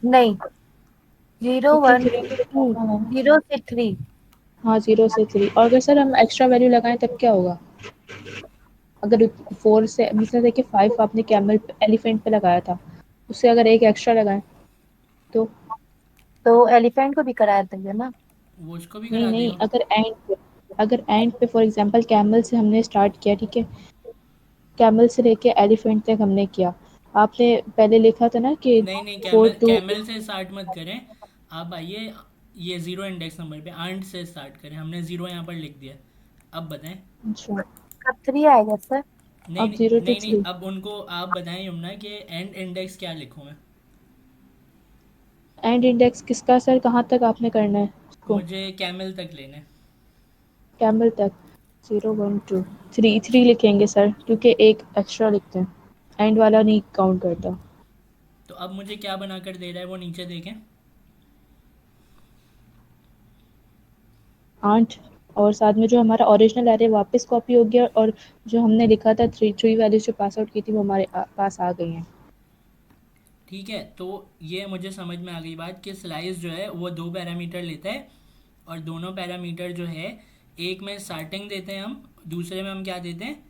नहीं, 0 क्योंकि 1 3 2, 0 से 3। हाँ 0 से 3। और अगर सर हम एक्स्ट्रा वैल्यू लगाएं तब क्या होगा, अगर 4 से मतलब देखिए 5 आपने कैमल एलिफेंट पे लगाया था, उससे अगर एक एक्स्ट्रा लगाएं तो। तो एलिफेंट को भी कराया था ना। वो उसको भी नहीं करा नहीं, देगा। अगर एंड पे फॉर एग्जांपल कैमल से हमने स्टार्ट किया, ठीक है, कैमल से लेके एलिफेंट तक हमने किया, आपने पहले लिखा था ना कि नहीं नहीं, 4 कैमल टू। कैमल से स्टार्ट मत करें। आप आइए ये 0 इंडेक्स नंबर पे आंट से स्टार्ट करें, हमने 0 यहाँ पर लिख दिया। अब बताएं। अच्छा, कब 3 आएगा सर? नहीं अब नहीं 0 to नहीं नहीं, 3। अब उनको आप बताएं यमुना कि एंड इंडेक्स क्या लिखूं मैं। एंड इंडेक्स किसका सर, कहाँ तक आपने करना है उसको, मुझे कैमल तक लेना है। कैमल तक। 0 1 2 3 3 लिखेंगे सर, क्योंकि एक एक्स्ट्रा लिखते हैं, एंड वाला नहीं काउंट करता। तो अब मुझे क्या बना कर दे रहा है वो नीचे देखें। आठ, और साथ में जो हमारा ओरिजिनल एरे वापस कॉपी हो गया, और जो हमने लिखा था थ्री थ्री वैल्यूज जो पास आउट की थी वो हमारे पास आ गई हैं। ठीक है, तो ये मुझे समझ में आ गई बात कि स्लाइस जो है वो 2 पैरामीटर लेता है, और दोनों पैरामीटर जो है, एक में स्टार्टिंग देते हैं हम, दूसरे में हम क्या देते हैं,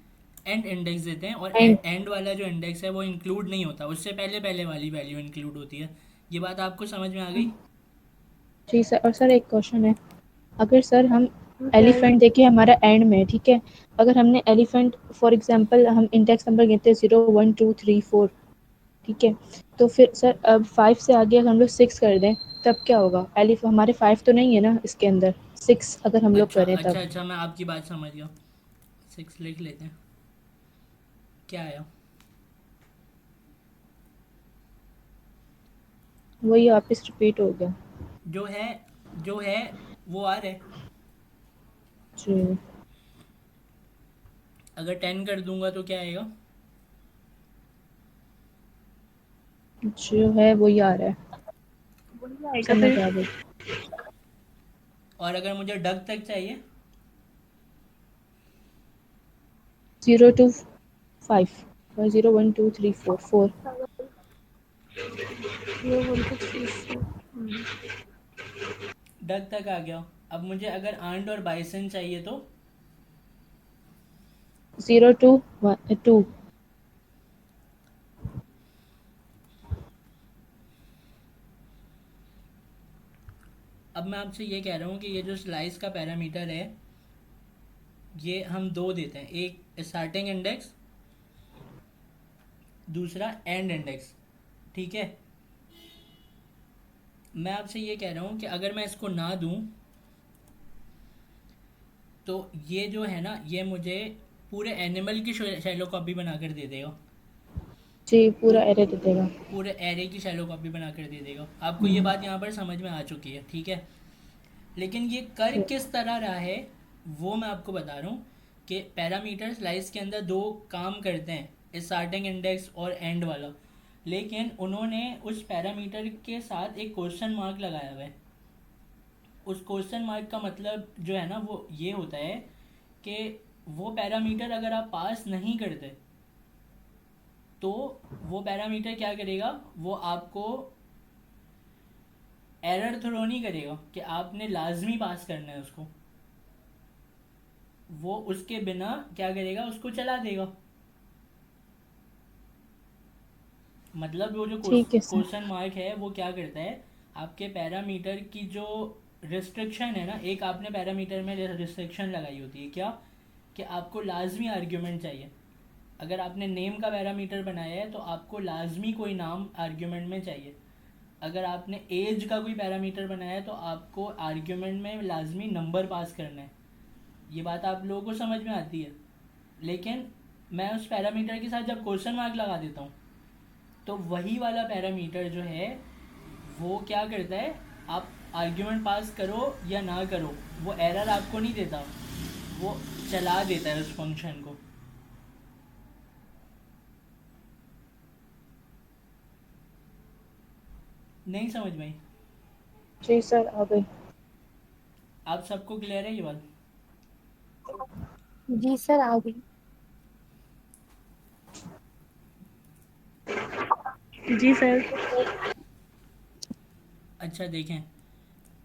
एंड इंडेक्स देते हैं। और एंड। एंड वाला जो इंडेक्स है वो इंक्लूड नहीं होता, उससे पहले पहले वाली वैल्यू इंक्लूड होती है। ये बात आपको समझ में आ गई? जी सर। और सर एक क्वेश्चन है, अगर सर हम सर एलिफेंट देखिए हमारा एंड में है, ठीक है, अगर हमने एलिफेंट फॉर एग्जांपल हम इंडेक्स नंबर गिनते हैं 0 1 2 3 4, ठीक है, तो फिर सर अब 5 से आगे अगर हम लोग 6 कर दें तब क्या होगा, एलिफ हमारे 5 तो नहीं है ना इसके अंदर, 6 अगर हम लोग अच्छा करें अच्छा तब। अच्छा, मैं आपकी बात समझ गया। 6 लिख लेते हैं। क्या आया? वही वापस रिपीट हो गया। जो है, जो है वो आ रहा है। जी। अगर 10 कर दूंगा तो क्या आएगा? जो है वही आ रहा है, वही आएगा समझ फिर। आ गई। और अगर मुझे डग तक चाहिए? 0 to 5, 0 1 2 3 4 4। ये 1 2 3 4। डग तक आ गया। अब मुझे अगर आंट और बाइसन चाहिए तो 0 to 2। अब मैं आपसे ये कह रहा हूँ कि ये जो स्लाइस का पैरामीटर है ये हम 2 देते हैं, एक स्टार्टिंग इंडेक्स, दूसरा एंड इंडेक्स, ठीक है? मैं आपसे ये कह रहा हूँ कि अगर मैं इसको ना दूँ तो ये जो है ना, ये मुझे पूरे एनिमल की शैलो कॉपी बना कर दे देगा। जी पूरा एरे दे देगा। पूरे एरे की शैलो कॉपी बना कर दे देगा। आपको ये बात यहाँ पर समझ में आ चुकी है, ठीक है। लेकिन ये कर जी किस तरह रहा है वो मैं आपको बता रहा हूँ कि पैरामीटर स्लाइस के अंदर दो काम करते हैं, स्टार्टिंग इंडेक्स और एंड वाला। लेकिन उन्होंने उस पैरामीटर के साथ एक क्वेश्चन मार्क लगाया हुआ है। उस क्वेश्चन मार्क का मतलब जो है ना वो ये होता है कि वो पैरामीटर अगर आप पास नहीं करते तो वो पैरामीटर क्या करेगा, वो आपको एरर थ्रो नहीं करेगा कि आपने लाजमी पास करना है उसको। वो उसके बिना क्या करेगा, उसको चला देगा। मतलब वो जो ठीक है सर। क्वेश्चन मार्क है वो क्या करता है, आपके पैरामीटर की जो रिस्ट्रिक्शन है ना, एक आपने पैरामीटर में रिस्ट्रिक्शन लगाई होती है क्या, कि आपको लाजमी आर्ग्यूमेंट चाहिए। अगर आपने नेम का पैरामीटर बनाया है तो आपको लाजमी कोई नाम आर्ग्यूमेंट में चाहिए। अगर आपने एज का कोई पैरामीटर बनाया है तो आपको आर्ग्यूमेंट में लाजमी नंबर पास करना है। ये बात आप लोगों को समझ में आती है। लेकिन मैं उस पैरामीटर के साथ जब क्वेश्चन मार्क लगा देता हूँ तो वही वाला पैरामीटर जो है वो क्या करता है, आप आर्ग्यूमेंट पास करो या ना करो वो एरर आपको नहीं देता, वो चला देता है उस फंक्शन को। नहीं समझ में आई? जी सर आ गई। आप सबको क्लियर है ये बात? जी सर आ गई। जी सर। अच्छा देखें,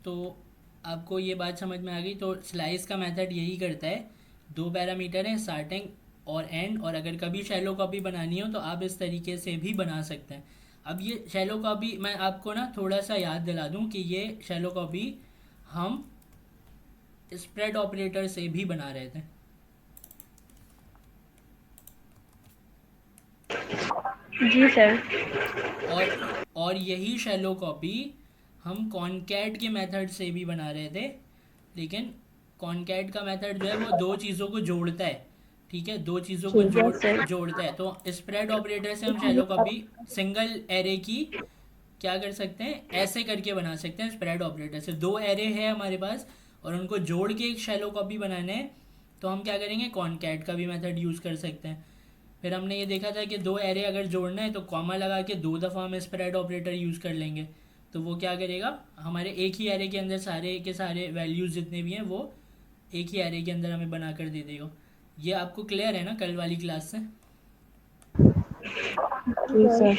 तो आपको ये बात समझ में आ गई। तो स्लाइस का मेथड यही करता है, दो पैरामीटर हैं स्टार्टिंग और एंड, और अगर कभी शैलो कॉपी बनानी हो तो आप इस तरीके से भी बना सकते हैं। अब ये शैलो कॉपी मैं आपको ना थोड़ा सा याद दिला दूं कि ये शैलो कॉपी हम स्प्रेड ऑपरेटर से भी बना रहे थे। जी सर। और यही शैलो कॉपी हम कॉनकैट के मेथड से भी बना रहे थे। लेकिन कॉनकैट का मेथड जो है वो दो चीज़ों को जोड़ता है, ठीक है, दो चीज़ों को जी सर। जोड़ता है। तो स्प्रेड ऑपरेटर से हम शैलो कॉपी सिंगल एरे की क्या कर सकते हैं, ऐसे करके बना सकते हैं। स्प्रेड ऑपरेटर से दो एरे है हमारे पास और उनको जोड़ के एक शैलो कॉपी बनाने हैं, तो हम क्या करेंगे, कॉनकैट का भी मेथड यूज़ कर सकते हैं। फिर हमने ये देखा था कि दो एरे अगर जोड़ना है तो कॉमा लगा के दो दफ़ा हम स्प्रेड ऑपरेटर यूज़ कर लेंगे, तो वो क्या करेगा, हमारे एक ही एरे के अंदर सारे के सारे वैल्यूज़ जितने भी हैं वो एक ही एरे के अंदर हमें बना कर दे देगा। ये आपको क्लियर है ना कल वाली क्लास से? जी सर।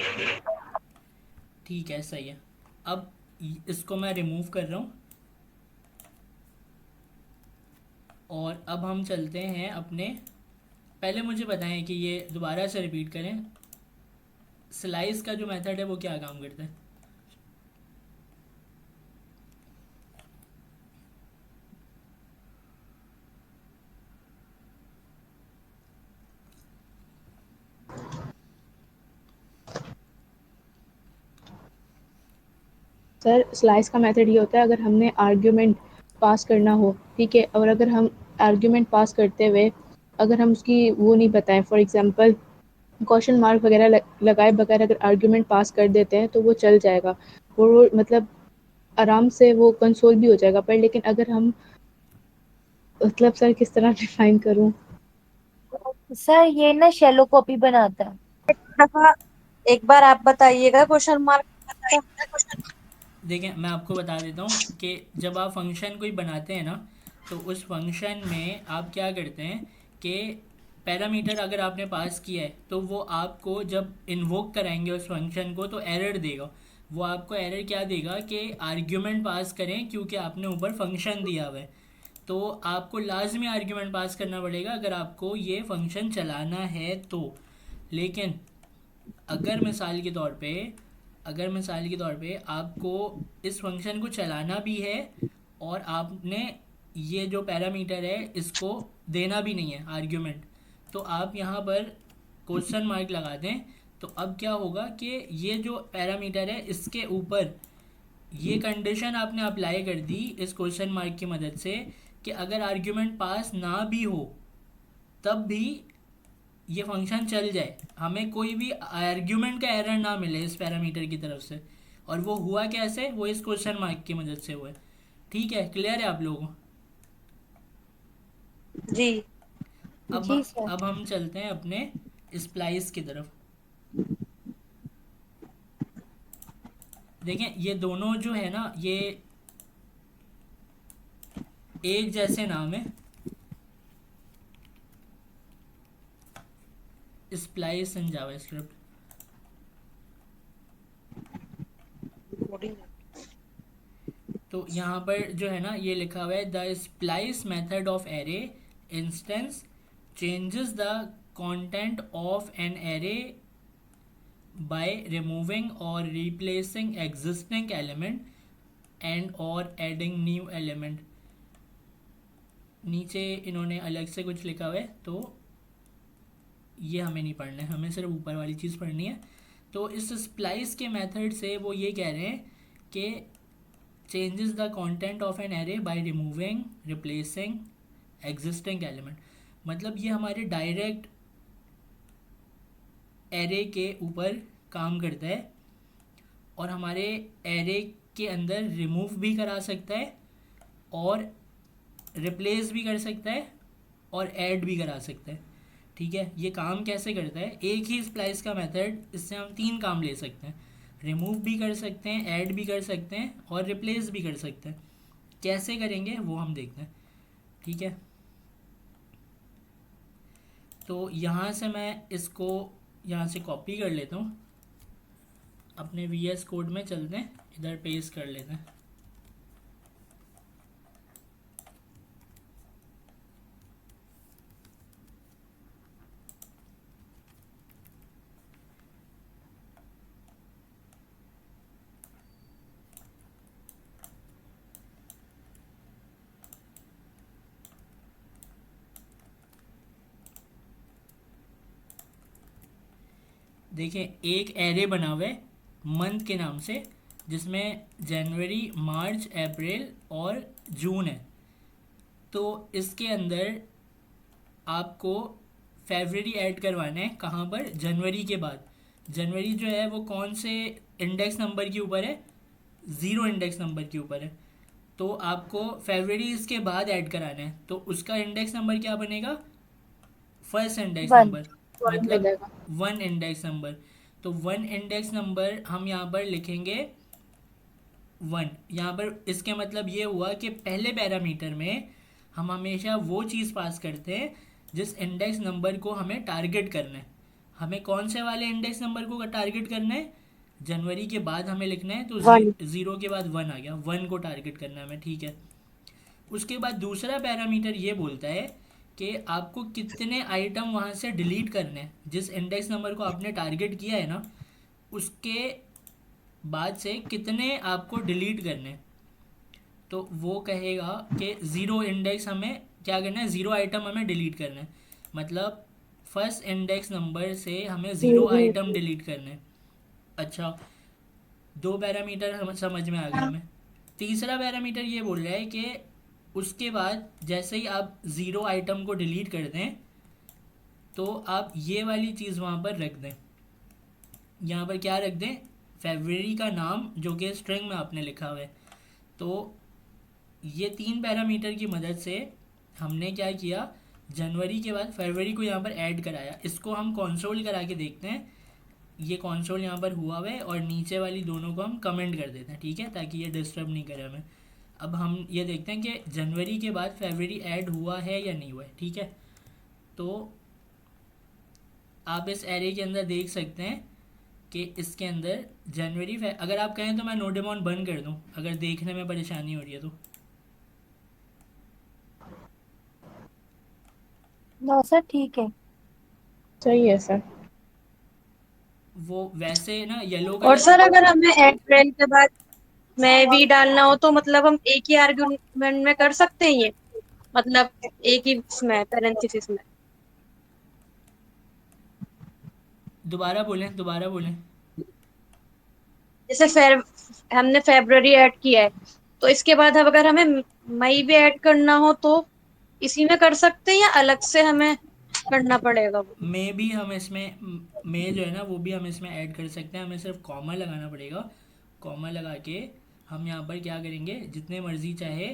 ठीक है, सही है। अब इसको मैं रिमूव कर रहा हूँ और अब हम चलते हैं अपने, पहले मुझे बताएं कि ये दोबारा से रिपीट करें, स्लाइस का जो मेथड है वो क्या काम करता है? सर स्लाइस का मेथड ये होता है अगर हमने आर्ग्यूमेंट पास करना हो, ठीक है, और अगर हम आर्ग्यूमेंट पास करते हुए अगर हम उसकी वो नहीं बताएं, फॉर एग्जांपल क्वेश्चन मार्क वगैरह लगाए बगैर अगर आर्ग्यूमेंट पास कर देते हैं तो वो चल जाएगा, वो मतलब आराम से वो कंसोल भी हो जाएगा। पर लेकिन अगर हम मतलब सर किस तरह डिफाइन करूं? सर ये ना शैलो कॉपी बनाता है। दफा एक बार आप बताइएगा क्वेश्चन मार्क का। देखें मैं आपको बता देता हूँ कि जब आप फंक्शन कोई बनाते हैं ना तो उस फंक्शन में आप क्या करते हैं कि पैरामीटर अगर आपने पास किया है तो वो आपको जब इन्वोक कराएंगे उस फंक्शन को तो एरर देगा। वो आपको एरर क्या देगा कि आर्ग्यूमेंट पास करें, क्योंकि आपने ऊपर फंक्शन दिया हुआ है तो आपको लाजमी आर्ग्यूमेंट पास करना पड़ेगा अगर आपको ये फंक्शन चलाना है तो। लेकिन अगर मिसाल के तौर पे आपको इस फंक्शन को चलाना भी है और आपने ये जो पैरामीटर है इसको देना भी नहीं है आर्ग्यूमेंट, तो आप यहाँ पर क्वेश्चन मार्क लगा दें। तो अब क्या होगा कि ये जो पैरामीटर है इसके ऊपर ये कंडीशन आपने अप्लाई कर दी इस क्वेश्चन मार्क की मदद से कि अगर आर्ग्यूमेंट पास ना भी हो तब भी ये फंक्शन चल जाए, हमें कोई भी आर्ग्यूमेंट का एरर ना मिले इस पैरामीटर की तरफ से। और वो हुआ कैसे, वो इस क्वेश्चन मार्क की मदद से हुआ है। ठीक है, क्लियर है आप लोगों को? जी। अब जी सर। अब हम चलते हैं अपने स्प्लाइस की तरफ। देखें ये दोनों जो है ना, ये एक जैसे नाम है, स्प्लाइस इन जावास्क्रिप्ट। तो यहाँ पर जो है ना, ये लिखा हुआ है the splice method of array instance changes the content of an array by removing or replacing existing element and or adding new element। नीचे इन्होंने अलग से कुछ लिखा हुआ है, तो ये हमें नहीं पढ़ना है, हमें सिर्फ ऊपर वाली चीज़ पढ़नी है। तो इस स्प्लाइस के मेथड से वो ये कह रहे हैं कि changes the content of an array by removing replacing existing element। मतलब ये हमारे डायरेक्ट एरे के ऊपर काम करता है और हमारे एरे के अंदर रिमूव भी करा सकता है और रिप्लेस भी कर सकता है और ऐड भी करा सकता है। ठीक है, ये काम कैसे करता है, एक ही स्प्लाइस का मेथड, इससे हम 3 काम ले सकते हैं, रिमूव भी कर सकते हैं, ऐड भी कर सकते हैं और रिप्लेस भी कर सकते हैं। कैसे करेंगे वो हम देखते हैं। ठीक है, तो यहाँ से मैं इसको यहाँ से कॉपी कर लेता हूँ, अपने VS कोड में चलते हैं, इधर पेस्ट कर लेते हैं। देखें एक एरे बना हुआ है मंथ के नाम से, जिसमें जनवरी, मार्च, अप्रैल और जून है। तो इसके अंदर आपको फरवरी ऐड करवाना है, कहाँ पर, जनवरी के बाद। जनवरी जो है वो कौन से इंडेक्स नंबर के ऊपर है, 0 इंडेक्स नंबर के ऊपर है। तो आपको फरवरी इसके बाद ऐड कराना है, तो उसका इंडेक्स नंबर क्या बनेगा, फर्स्ट इंडेक्स 1। नंबर, मतलब 1 इंडेक्स नंबर। तो 1 इंडेक्स नंबर हम यहाँ पर लिखेंगे 1। यहाँ पर इसके मतलब ये हुआ कि पहले पैरामीटर में हम हमेशा वो चीज़ पास करते हैं जिस इंडेक्स नंबर को हमें टारगेट करना है। हमें कौन से वाले इंडेक्स नंबर को टारगेट करना है, जनवरी के बाद हमें लिखना है, तो 0 के बाद 1 आ गया, 1 को टारगेट करना है हमें। ठीक है, उसके बाद दूसरा पैरामीटर ये बोलता है कि आपको कितने आइटम वहाँ से डिलीट करने हैं, जिस इंडेक्स नंबर को आपने टारगेट किया है ना, उसके बाद से कितने आपको डिलीट करने हैं। तो वो कहेगा कि 0 इंडेक्स हमें क्या करना है, 0 आइटम हमें डिलीट करना है, मतलब फर्स्ट इंडेक्स नंबर से हमें 0 आइटम डिलीट करने हैं। अच्छा, 2 पैरामीटर हम समझ में आ गया हमें। तीसरा पैरामीटर ये बोल रहा है कि उसके बाद जैसे ही आप 0 आइटम को डिलीट कर दें, तो आप ये वाली चीज़ वहाँ पर रख दें। यहाँ पर क्या रख दें, फरवरी का नाम जो कि स्ट्रिंग में आपने लिखा हुआ है। तो ये 3 पैरामीटर की मदद से हमने क्या किया, जनवरी के बाद फरवरी को यहाँ पर ऐड कराया। इसको हम कंसोल करा के देखते हैं, ये कंसोल यहाँ पर हुआ है और नीचे वाली दोनों को हम कमेंट कर देते हैं। ठीक है, ताकि ये डिस्टर्ब नहीं करे हमें। अब हम ये देखते हैं कि जनवरी के बाद फरवरी ऐड हुआ है या नहीं हुआ है। ठीक है, तो आप इस एरे के अंदर देख सकते हैं कि इसके अंदर जनवरी, अगर आप कहें तो मैं नो डेमोन बंद कर दूं, अगर देखने में परेशानी हो रही है तो। नो सर, ठीक है। सही है सर। वो वैसे ना येलो और कलर। सर अगर हमें अप्रैल के बाद में भी डालना हो तो मतलब हम एक ही आर्गुमेंट में कर सकते हैं ये, मतलब एक ही इसमें पैरेंथेसिस में। दोबारा बोलें, दोबारा बोलें। जैसे हमने फरवरी ऐड किया है, तो इसके बाद अब अगर हमें मई भी ऐड करना हो तो इसी में कर सकते हैं या अलग से हमें करना पड़ेगा वो। में भी हम इसमें में जो है ना वो भी हम इसमें ऐड कर सकते हैं, हमें सिर्फ कॉमा लगाना पड़ेगा। कॉमा लगा के हम यहाँ पर क्या करेंगे, जितने मर्जी चाहे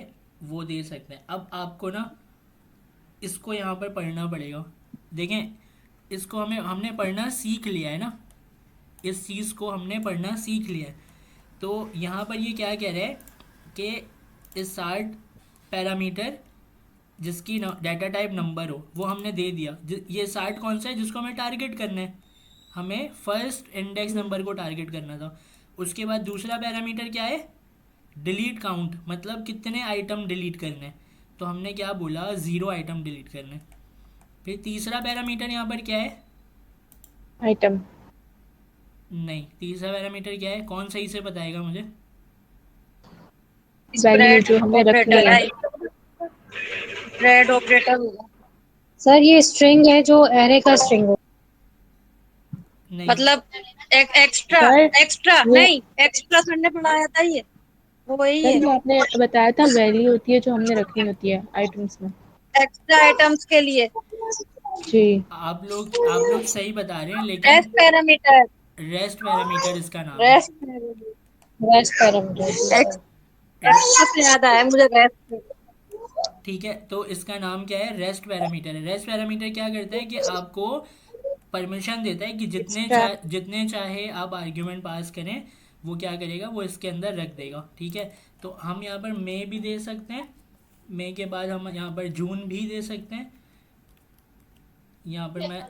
वो दे सकते हैं। अब आपको ना इसको यहाँ पर पढ़ना पड़ेगा। देखें, इसको हमने पढ़ना सीख लिया है ना, इस चीज़ को हमने पढ़ना सीख लिया है। तो यहाँ पर ये क्या कह रहा है कि इस 60 पैरामीटर जिसकी डाटा टाइप नंबर हो वो हमने दे दिया। ये 60 कौन सा है जिसको हमें टारगेट करना है, हमें फर्स्ट इंडेक्स नंबर को टारगेट करना था। उसके बाद दूसरा पैरामीटर क्या है, डिलीट काउंट, मतलब कितने आइटम डिलीट करने हैं। तो हमने क्या बोला, 0 आइटम डिलीट करने। फिर तीसरा पैरामीटर यहाँ पर क्या है, आइटम। नहीं, तीसरा पैरामीटर क्या है, कौन सही से बताएगा मुझे? वैल्यू जो हमें रखनी ऑपरेटर है। है, स्प्रेड ऑपरेटर होगा। सर ये स्ट्रिंग है जो एरे का स्ट्रिंग हो। नहीं, मतलब एक्स्ट्रा सर एक्स्ट्रा वो नहीं, एक्स्ट्रा सर ने पढ़ाया था ये, वो वही सर है। जो आपने बताया था वैल्यू होती है जो हमने रखनी होती है आइटम्स में। एक्स्ट्रा आइटम्स के लिए जी। आप लोग सही बता रहे हैं, लेकिन रेस्ट पैरामीटर, रेस्ट पैरामीटर इसका नाम है। Rest rest parameter. एक्स्ट्रा से याद आया मुझे, रेस्ट। ठीक है, तो इसका नाम क्या है, रेस्ट पैरामीटर है। रेस्ट पैरामीटर क्या करता है कि आपको परमिशन देता है कि एक्स्ट्रा जितने चाहे आप आर्ग्यूमेंट पास करें, वो क्या करेगा, वो इसके अंदर रख देगा। ठीक है, तो हम यहाँ पर मई भी दे सकते हैं, मई के बाद हम यहाँ पर जून भी दे सकते हैं। यहाँ पर मैं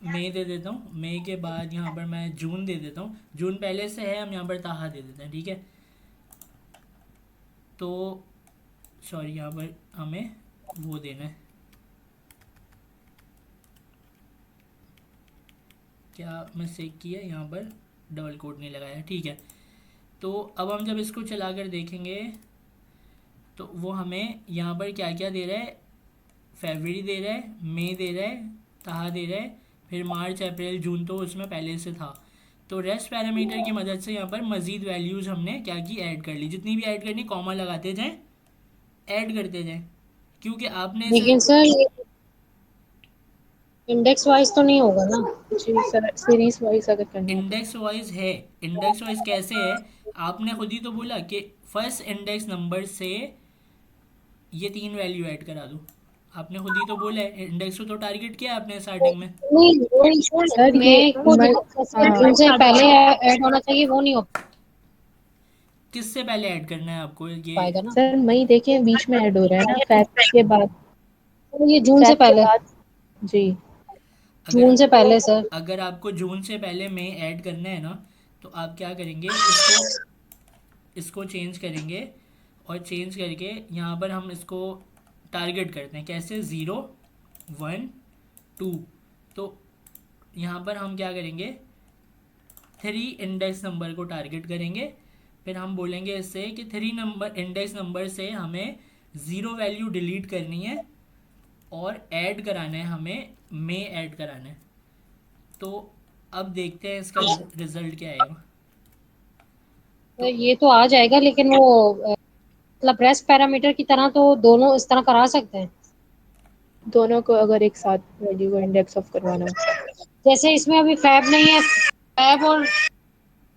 मई दे देता हूँ, मई के बाद यहाँ पर मैं जून दे देता हूँ। जून पहले से है, हम यहाँ पर ताहा दे देते हैं। ठीक है, तो सॉरी, यहाँ पर हमें वो देना है, क्या मिस्टेक की है, यहाँ पर डबल कोट नहीं लगाया। ठीक है, तो अब हम जब इसको चला कर देखेंगे तो वो हमें यहाँ पर क्या क्या दे रहा है, फरवरी दे रहा है, मई दे रहा है, ताहा दे रहा है, फिर मार्च अप्रैल जून तो उसमें पहले से था। तो रेस्ट पैरामीटर की मदद से यहाँ पर मज़ीद वैल्यूज़ हमने क्या की, ऐड कर ली। जितनी भी ऐड करनी, कॉमा लगाते जाएं, ऐड करते जाएं, क्योंकि आपने लेकिन इसे सर ये इंडेक्स वाइज तो नहीं होगा ना। जी सर, सीरीज वाइज अगर करना हो तो। इंडेक्स वाइज है। इंडेक्स वाइज कैसे है, आपने खुद ही तो बोला कि फर्स्ट इंडेक्स नंबर से ये 3 वैल्यू ऐड करा दो। आपने खुद ही तो बोला है, इंडेक्स को तो टारगेट किया आपने स्टार्टिंग में। नहीं वो सर ये मैं खुद मैं हाँ जून से पहले ऐड होना चाहिए, वो नहीं हो किससे पहले ऐड करना है आपको ये? पाएगा ना। सर मई देखें बीच में ऐड हो रहा है ना, फैब के बाद। तो ये जून से फैब के पहले, बाद। जी। जून अगर से पहले सर। अगर आपको जून से पहले मई ऐड करना है ना, तो आप क्या करेंगे, इसको इसको चेंज करेंगे, और चेंज करके यहाँ पर हम इसको टारगेट करते हैं कैसे, 0 1 2। तो यहाँ पर हम क्या करेंगे, 3 इंडेक्स नंबर को टारगेट करेंगे। फिर हम बोलेंगे इससे कि 3 नंबर इंडेक्स नंबर से हमें 0 वैल्यू डिलीट करनी है और ऐड कराना है, हमें में ऐड कराना है। तो अब देखते हैं इसका रिजल्ट क्या आएगा। तो ये तो आ जाएगा, लेकिन वो मतलब रेस्ट पैरामीटर की तरह तो दोनों इस तरह करा सकते हैं। दोनों को अगर एक साथ वैल्यू को इंडेक्स ऑफ करवाना हो। जैसे इसमें अभी फैब नहीं है, फैब और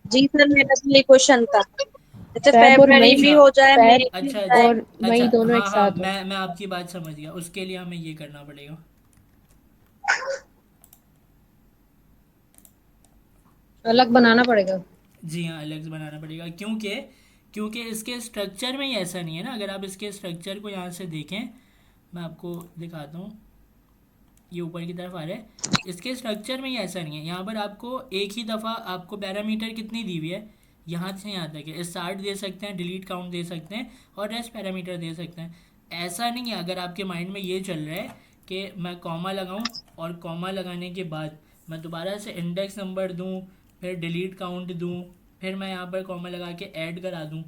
जी सर, मेरा भी यही क्वेश्चन था, जैसे फैब और फेब्रवरी मई। भी अच्छा हो जाए, मई फैब भी अच्छा हो अच्छा जाए। और मई अच्छा, दोनों एक हाँ हाँ, साथ हो। मैं आपकी बात समझ गया। उसके लिए हमें ये करना पड़ेगा, अलग बनाना पड़ेगा। जी हाँ, अलग से बनाना पड़ेगा, क्योंकि क्योंकि इसके स्ट्रक्चर में ही ऐसा नहीं है ना। अगर आप इसके स्ट्रक्चर को यहाँ से देखें, मैं आपको दिखाता हूँ, ये ऊपर की तरफ आ रहा है, इसके स्ट्रक्चर में ही ऐसा नहीं है। यहाँ पर आपको एक ही दफ़ा आपको पैरामीटर कितनी दी हुई है, यहाँ से यहाँ तक है। स्टार्ट दे सकते हैं, डिलीट काउंट दे सकते हैं, और रेस्ट पैरामीटर दे सकते हैं। ऐसा नहीं है, अगर आपके माइंड में ये चल रहा है कि मैं कॉमा लगाऊं और कॉमा लगाने के बाद मैं दोबारा से इंडेक्स नंबर दूं, फिर डिलीट काउंट दूं, फिर मैं यहाँ पर कॉमा लगा के ऐड करा दूं,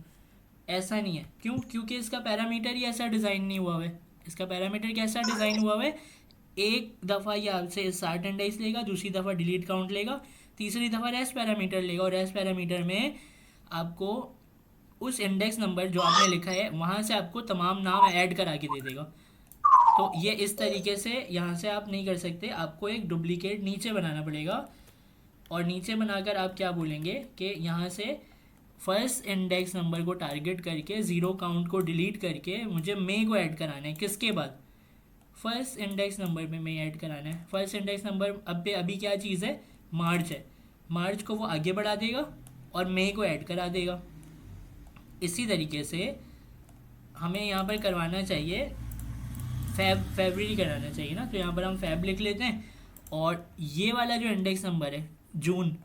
ऐसा नहीं है। क्यों? क्योंकि इसका पैरामीटर ही ऐसा डिज़ाइन नहीं हुआ है। इसका पैरामीटर कैसा डिज़ाइन हुआ है, एक दफ़ा ये आपसे स्टार्ट इंडेक्स लेगा, दूसरी दफ़ा डिलीट काउंट लेगा, तीसरी दफ़ा रेस्ट पैरामीटर लेगा, और रेस्ट पैरामीटर में आपको उस इंडेक्स नंबर जो आपने लिखा है वहाँ से आपको तमाम नाम ऐड करा के दे देगा। तो ये इस तरीके से यहाँ से आप नहीं कर सकते, आपको एक डुप्लीकेट नीचे बनाना पड़ेगा। और नीचे बनाकर आप क्या बोलेंगे कि यहाँ से फर्स्ट इंडेक्स नंबर को टारगेट करके ज़ीरो काउंट को डिलीट करके मुझे मे को ऐड कराना है। किसके बाद? फर्स्ट इंडेक्स नंबर पे मे ऐड कराना है। फर्स्ट इंडेक्स नंबर अभी क्या चीज़ है? मार्च है। मार्च को वो आगे बढ़ा देगा और मे को ऐड करा देगा। इसी तरीके से हमें यहाँ पर करवाना चाहिए फरवरी कराना चाहिए ना, तो यहाँ पर हम फैब लिख लेते हैं। और ये वाला जो इंडेक्स नंबर है जून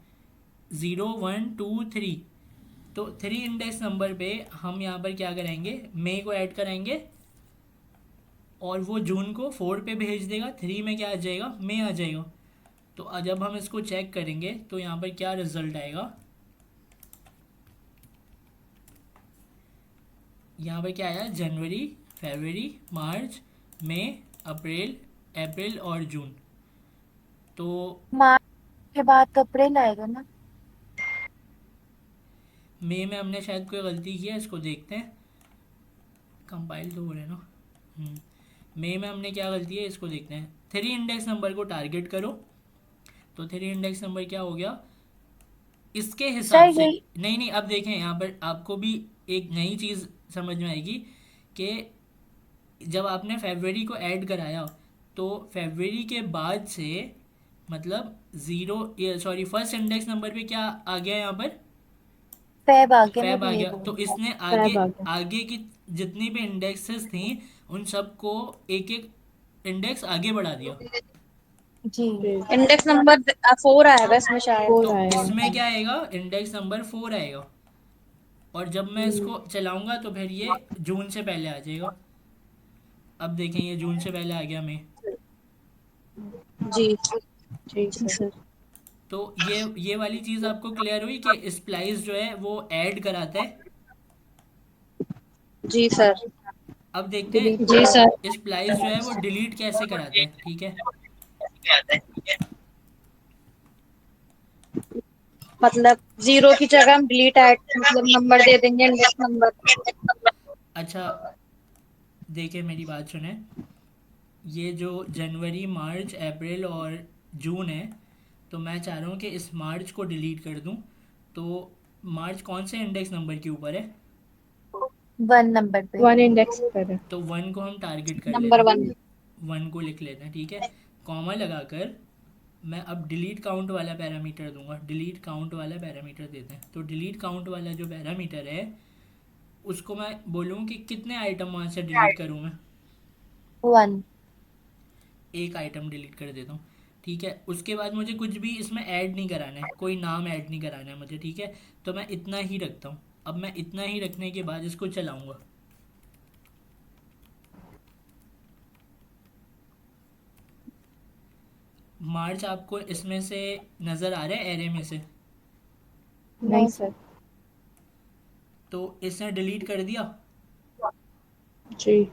0 1 2 3, तो 3 इंडेक्स नंबर पे हम यहाँ पर क्या करेंगे? मई को ऐड कराएंगे और वो जून को 4 पे भेज देगा। 3 में क्या आ जाएगा? मई आ जाएगा। तो जब हम इसको चेक करेंगे तो यहाँ पर क्या रिजल्ट आएगा? यहाँ पर क्या आया? जनवरी, फरवरी, मार्च, मई, अप्रैल और जून। तो मार्च के बाद तो अप्रैल आएगा ना? मई में हमने शायद कोई गलती की है, इसको देखते हैं। कंपाइल तो हो रहा है ना। मई में हमने क्या गलती है इसको देखते हैं। 3 इंडेक्स नंबर को टारगेट करो, तो 3 इंडेक्स नंबर क्या हो गया इसके हिसाब सर से? यही नहीं, अब देखें यहाँ पर आपको भी एक नई चीज़ समझ में आएगी कि जब आपने फरवरी को ऐड कराया तो फरवरी के बाद से मतलब फर्स्ट इंडेक्स नंबर पे क्या आ गया? यहाँ पर फेब आ गया, मैं फैब भी आ यही गया। बोल तो रही हूँ। इसने फैब आ गया। आगे की जितनी भी इंडेक्सेस थी उन सबको एक एक इंडेक्स आगे बढ़ा दिया। जी इंडेक्स नंबर 4 आएगा इसमें शायद। 4 तो आएगा। इसमें क्या आएगा? इंडेक्स नंबर 4 आएगा। और जब मैं इसको चलाऊंगा तो फिर ये जून से पहले आ जाएगा। अब देखें ये जून से पहले आ गया मई। जी जी सर। तो ये वाली चीज़ आपको क्लियर हुई कि स्प्लाइस जो है वो ऐड कराता है। जी सर। अब देखते डिलीट हैं जी सर। स्प्लाइस जो है वो डिलीट कैसे कराता है। ठीक है, मतलब 0 की जगह हम डिलीट ऐड मतलब नंबर दे देंगे, इंडेक्स नंबर। अच्छा देखिए मेरी बात सुने। ये जो जनवरी, मार्च, अप्रैल और जून है, तो मैं चाह रहा हूँ कि इस मार्च को डिलीट कर दूँ। तो मार्च कौन से इंडेक्स नंबर के ऊपर है? 1 नंबर पे। 1 इंडेक्स पर है। तो 1 को हम टारगेट कर लेते नंबर हैं। 1। 1 को लिख लेते हैं, ठीक है। कॉमा लगाकर मैं अब डिलीट काउंट वाला पैरामीटर दूंगा। डिलीट काउंट वाला पैरामीटर देते हैं। तो डिलीट काउंट वाला जो पैरामीटर है उसको मैं बोलूँ कि कितने आइटम वहाँ से डिलीट करूँ मैं? 1। एक आइटम डिलीट कर देता हूँ, ठीक है। उसके बाद मुझे कुछ भी इसमें ऐड नहीं कराना है, कोई नाम ऐड नहीं कराना है मुझे, ठीक है। तो मैं इतना ही रखता हूँ। अब मैं इतना ही रखने के बाद इसको चलाऊँगा। मार्च आपको इसमें से नज़र आ रहा है एरे में से? नहीं सर। तो इसने डिलीट कर दिया। जी।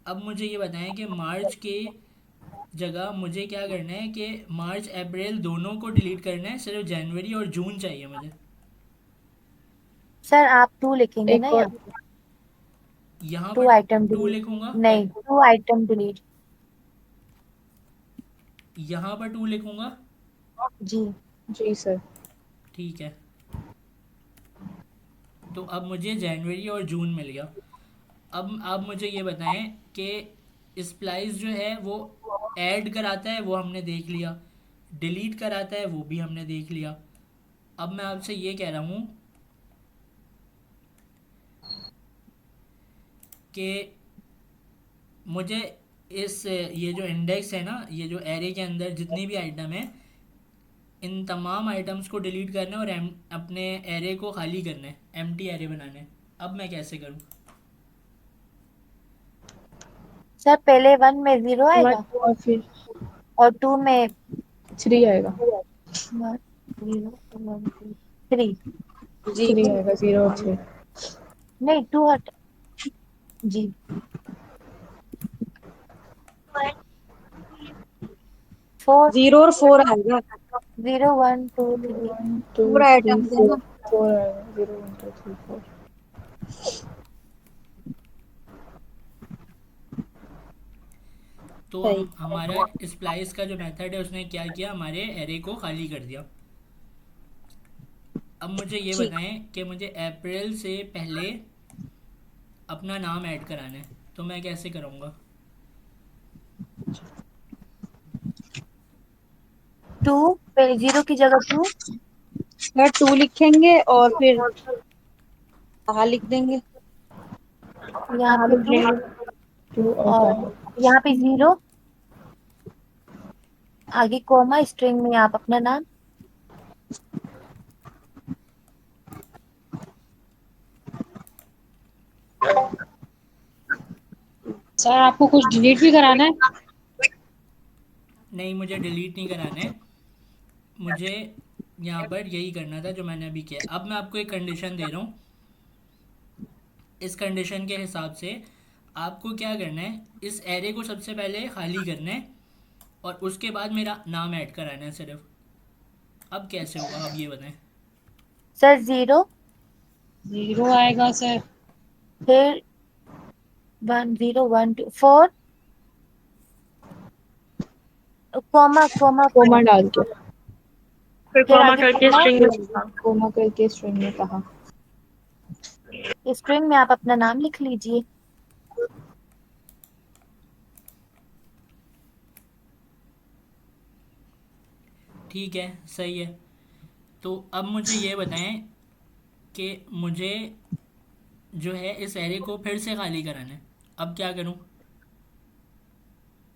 अब मुझे ये बताएं कि मार्च के जगह मुझे क्या करना है कि मार्च अप्रैल दोनों को डिलीट करना है, सिर्फ जनवरी और जून चाहिए मुझे। सर आप 2 लिखेंगे ना एक और यहाँ? यहाँ 2 पर आइटम 2 डिलीट। लिखूंगा, नहीं, 2 आइटम डिलीट। यहाँ पर 2 लिखूंगा, जी जी सर। ठीक है। तो अब मुझे जनवरी और जून मिल गया। अब आप मुझे ये बताएं कि स्प्लाइस जो है वो ऐड कराता है, वो हमने देख लिया। डिलीट कराता है, वो भी हमने देख लिया। अब मैं आपसे ये कह रहा हूँ कि मुझे ये जो इंडेक्स है ना, ये जो एरे के अंदर जितनी भी आइटम है, इन तमाम आइटम्स को डिलीट करना है और अपने एरे को खाली करना है, एम्प्टी एरे बनाना है। अब मैं कैसे करूँ? सर, पहले 1 में 0 आएगा 1 और फिर और 2 में 3 आएगा। 1 0 1 2 3। जी 3 आएगा, 0 और 3। नहीं, 2 हट। जी 4 0 और 4 आएगा। 0 1 2 3। 1 2 4 3 आइटम है 4 ना। 4 आएगा। 0 1 2 3 4। तो सही। हम हमारा स्प्लाइस का जो मेथड है उसने क्या किया, हमारे एरे को खाली कर दिया। अब मुझे ये ठीक। बताएं कि मुझे अप्रैल से पहले अपना नाम ऐड कराना है, तो मैं कैसे करूँगा? 2 पे 0 की जगह 2। सर 2 लिखेंगे और फिर कहाँ लिख देंगे। यहाँ पे 2 2 और और कहाँ? यहाँ पे 0, आगे कोमा, स्ट्रिंग में आप अपना नाम। सर आपको कुछ डिलीट भी कराना है? नहीं, मुझे डिलीट नहीं कराना है। मुझे यहाँ पर यही करना था जो मैंने अभी किया। अब मैं आपको एक कंडीशन दे रहा हूँ। इस कंडीशन के हिसाब से आपको क्या करना है, इस एरे को सबसे पहले खाली करना है और उसके बाद मेरा नाम ऐड कराना है सिर्फ। अब कैसे होगा, अब ये बताएं। सर 0, 0 आएगा सर। फिर 1 0 1 2 4, कोमा कोमा कोमा 4, डाल के, फिर फिर कॉमा आगे करके कोमा, स्ट्रिंग में लिखा। कोमा करके स्ट्रिंग में कहा। स्ट्रिंग में आप अपना नाम लिख लीजिए। ठीक है, सही है। तो अब मुझे ये बताएं कि मुझे जो है इस एरे को फिर से खाली कराना है। अब क्या करूं?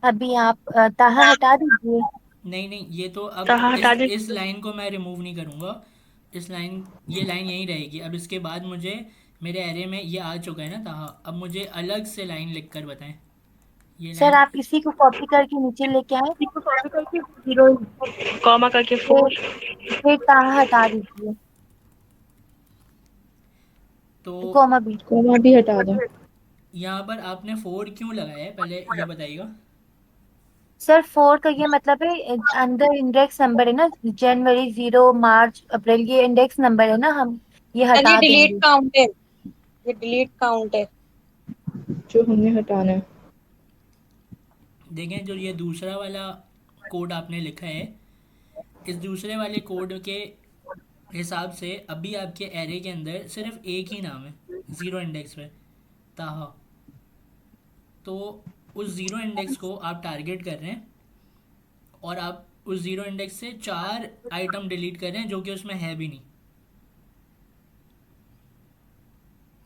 अभी आप ताहा हटा दीजिए। नहीं नहीं, ये तो अब कहाँ हटा दे। इस लाइन को मैं रिमूव नहीं करूंगा। इस लाइन, ये लाइन यहीं रहेगी। अब इसके बाद मुझे मेरे एरे में ये आ चुका है ना ताहा, अब मुझे अलग से लाइन लिख कर बताएं। ये सर लाइन आप इसी को कॉपी करके नीचे लेके आए, इसको कॉपी करके 0 कॉमा करके फिर 4। फिर ताहा हटा दीजिए, तो कोमा भी। कोमा भी हटा दो। यहाँ पर आपने 4 क्यों लगाया है, पहले ये बताइएगा। सर 4 का ये मतलब है अंदर इंडेक्स नंबर है ना, जनवरी 0 मार्च अप्रैल, ये इंडेक्स नंबर है ना, हम ये सर ये हटा डिलीट देंगे। काउंट है, ये डिलीट काउंट है। जो हमने हटाना है। देखें, जो ये दूसरा वाला कोड आपने लिखा है, इस दूसरे वाले कोड के हिसाब से अभी आपके एरे के अंदर सिर्फ एक ही नाम है, ज़ीरो इंडेक्स पे, ताहा। तो उस ज़ीरो इंडेक्स को आप टारगेट कर रहे हैं और आप उस ज़ीरो इंडेक्स से 4 आइटम डिलीट कर रहे हैं जो कि उसमें है भी नहीं।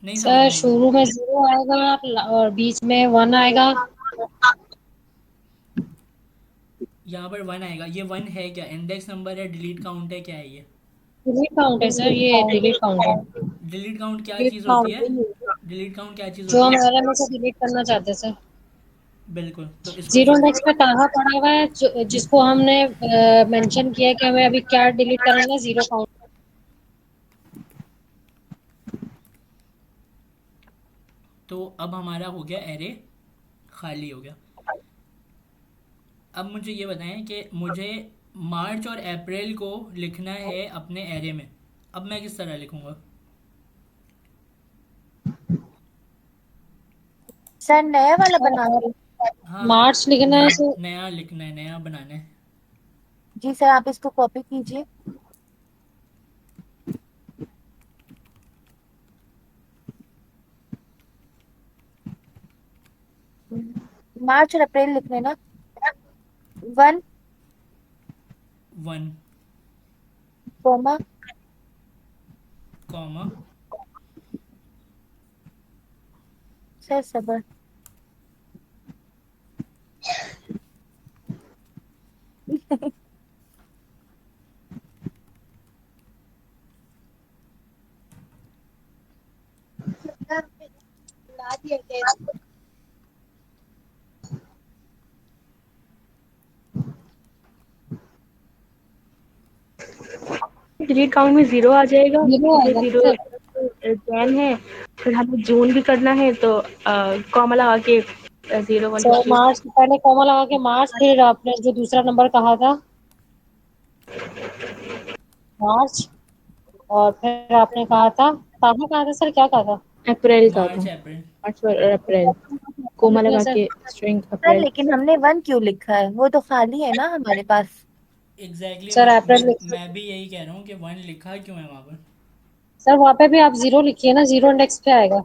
नहीं समझ सर में आई बात? शुरू में 0 आएगा और बीच में 1 आएगा। यहाँ पर 1 आएगा, ये 1 है क्या? इंडेक्स नंबर है, डिलीट काउंट है, क्या है ये? डिलीट काउंट है सर, ये डिलीट काउंट है। डिलीट काउंट क्या डिलीट चीज़ होती काउंट है? है ये। डिलीट काउंट क्या चीज़ जो होती हम है? एरे में से डिलीट करना चाहते हैं सर। बिल्कुल, तो इसको 0 इंडेक्स पे ताहा पड़ा हुआ है जिसको हमने मेंशन किया है कि हमें अभी क्या डिलीट करना है, 0 काउंट। तो अब हमारा हो गया एरे खाली हो गया। अब मुझे ये बताएं कि मुझे मार्च और अप्रैल को लिखना है अपने एरे में। अब मैं किस तरह लिखूंगा? सर नया वाला बना रहे। हाँ हाँ, मार्च लिखना है नया सर। नया लिखना है, नया बनाना है। जी सर आप इसको कॉपी कीजिए। मार्च और अप्रैल लिखने ना, 1 1 कोमा कॉमा सर सबर। डिलीट काउंट में 0 आ जाएगा, 0 क्योंकि आएगा 0 सर। जैन है। फिर हमें जून भी करना है तो कॉमा लगा के 0 1 2 सर 3। मार्च पहले कॉमा लगा के मार्च, फिर आपने जो दूसरा नंबर कहा था मार्च, और फिर आपने कहा था ताहा कहा था सर, क्या कहा था? अप्रैल का था, मार्च अप्रैल। मार्च और अप्रैल, कोमा लगा सर के स्ट्रिंग सर अप्रैल। लेकिन हमने 1 क्यों लिखा है, वो तो खाली है ना हमारे पास। एग्जैक्टली सर अप्रैल मैं भी यही कह रहा हूँ कि 1 लिखा क्यों है वहाँ पर। सर वहाँ पे भी आप 0 लिखिए ना, 0 इंडेक्स पे आएगा।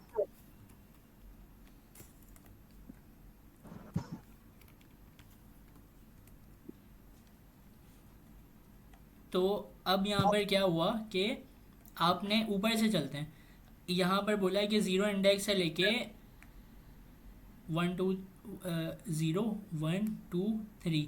तो अब यहाँ पर क्या हुआ कि आपने ऊपर से चलते हैं, यहाँ पर बोला है कि 0 इंडेक्स से लेके 1 2 0 1 2 3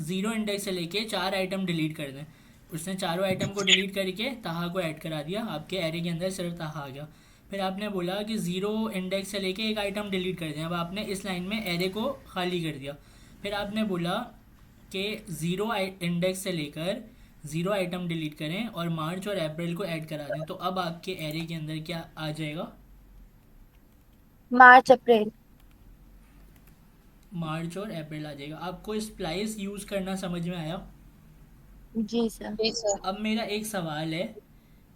0 इंडेक्स से लेके 4 आइटम डिलीट कर दें। उसने चारों आइटम को डिलीट करके ताहा को ऐड करा दिया, आपके एरे के अंदर सिर्फ ताहा आ गया। फिर आपने बोला कि 0 इंडेक्स से लेके एक आइटम डिलीट कर दें। अब आपने इस लाइन में एरे को खाली कर दिया। फिर आपने बोला कि 0 इंडेक्स से लेकर 0 आइटम डिलीट करें और मार्च और अप्रैल को ऐड करा दें। तो अब आपके एरे के अंदर क्या आ जाएगा? मार्च अप्रैल। मार्च और अप्रैल आ जाएगा। आपको स्प्लाइस यूज़ करना समझ में आया? जी सर। जी सर। अब मेरा एक सवाल है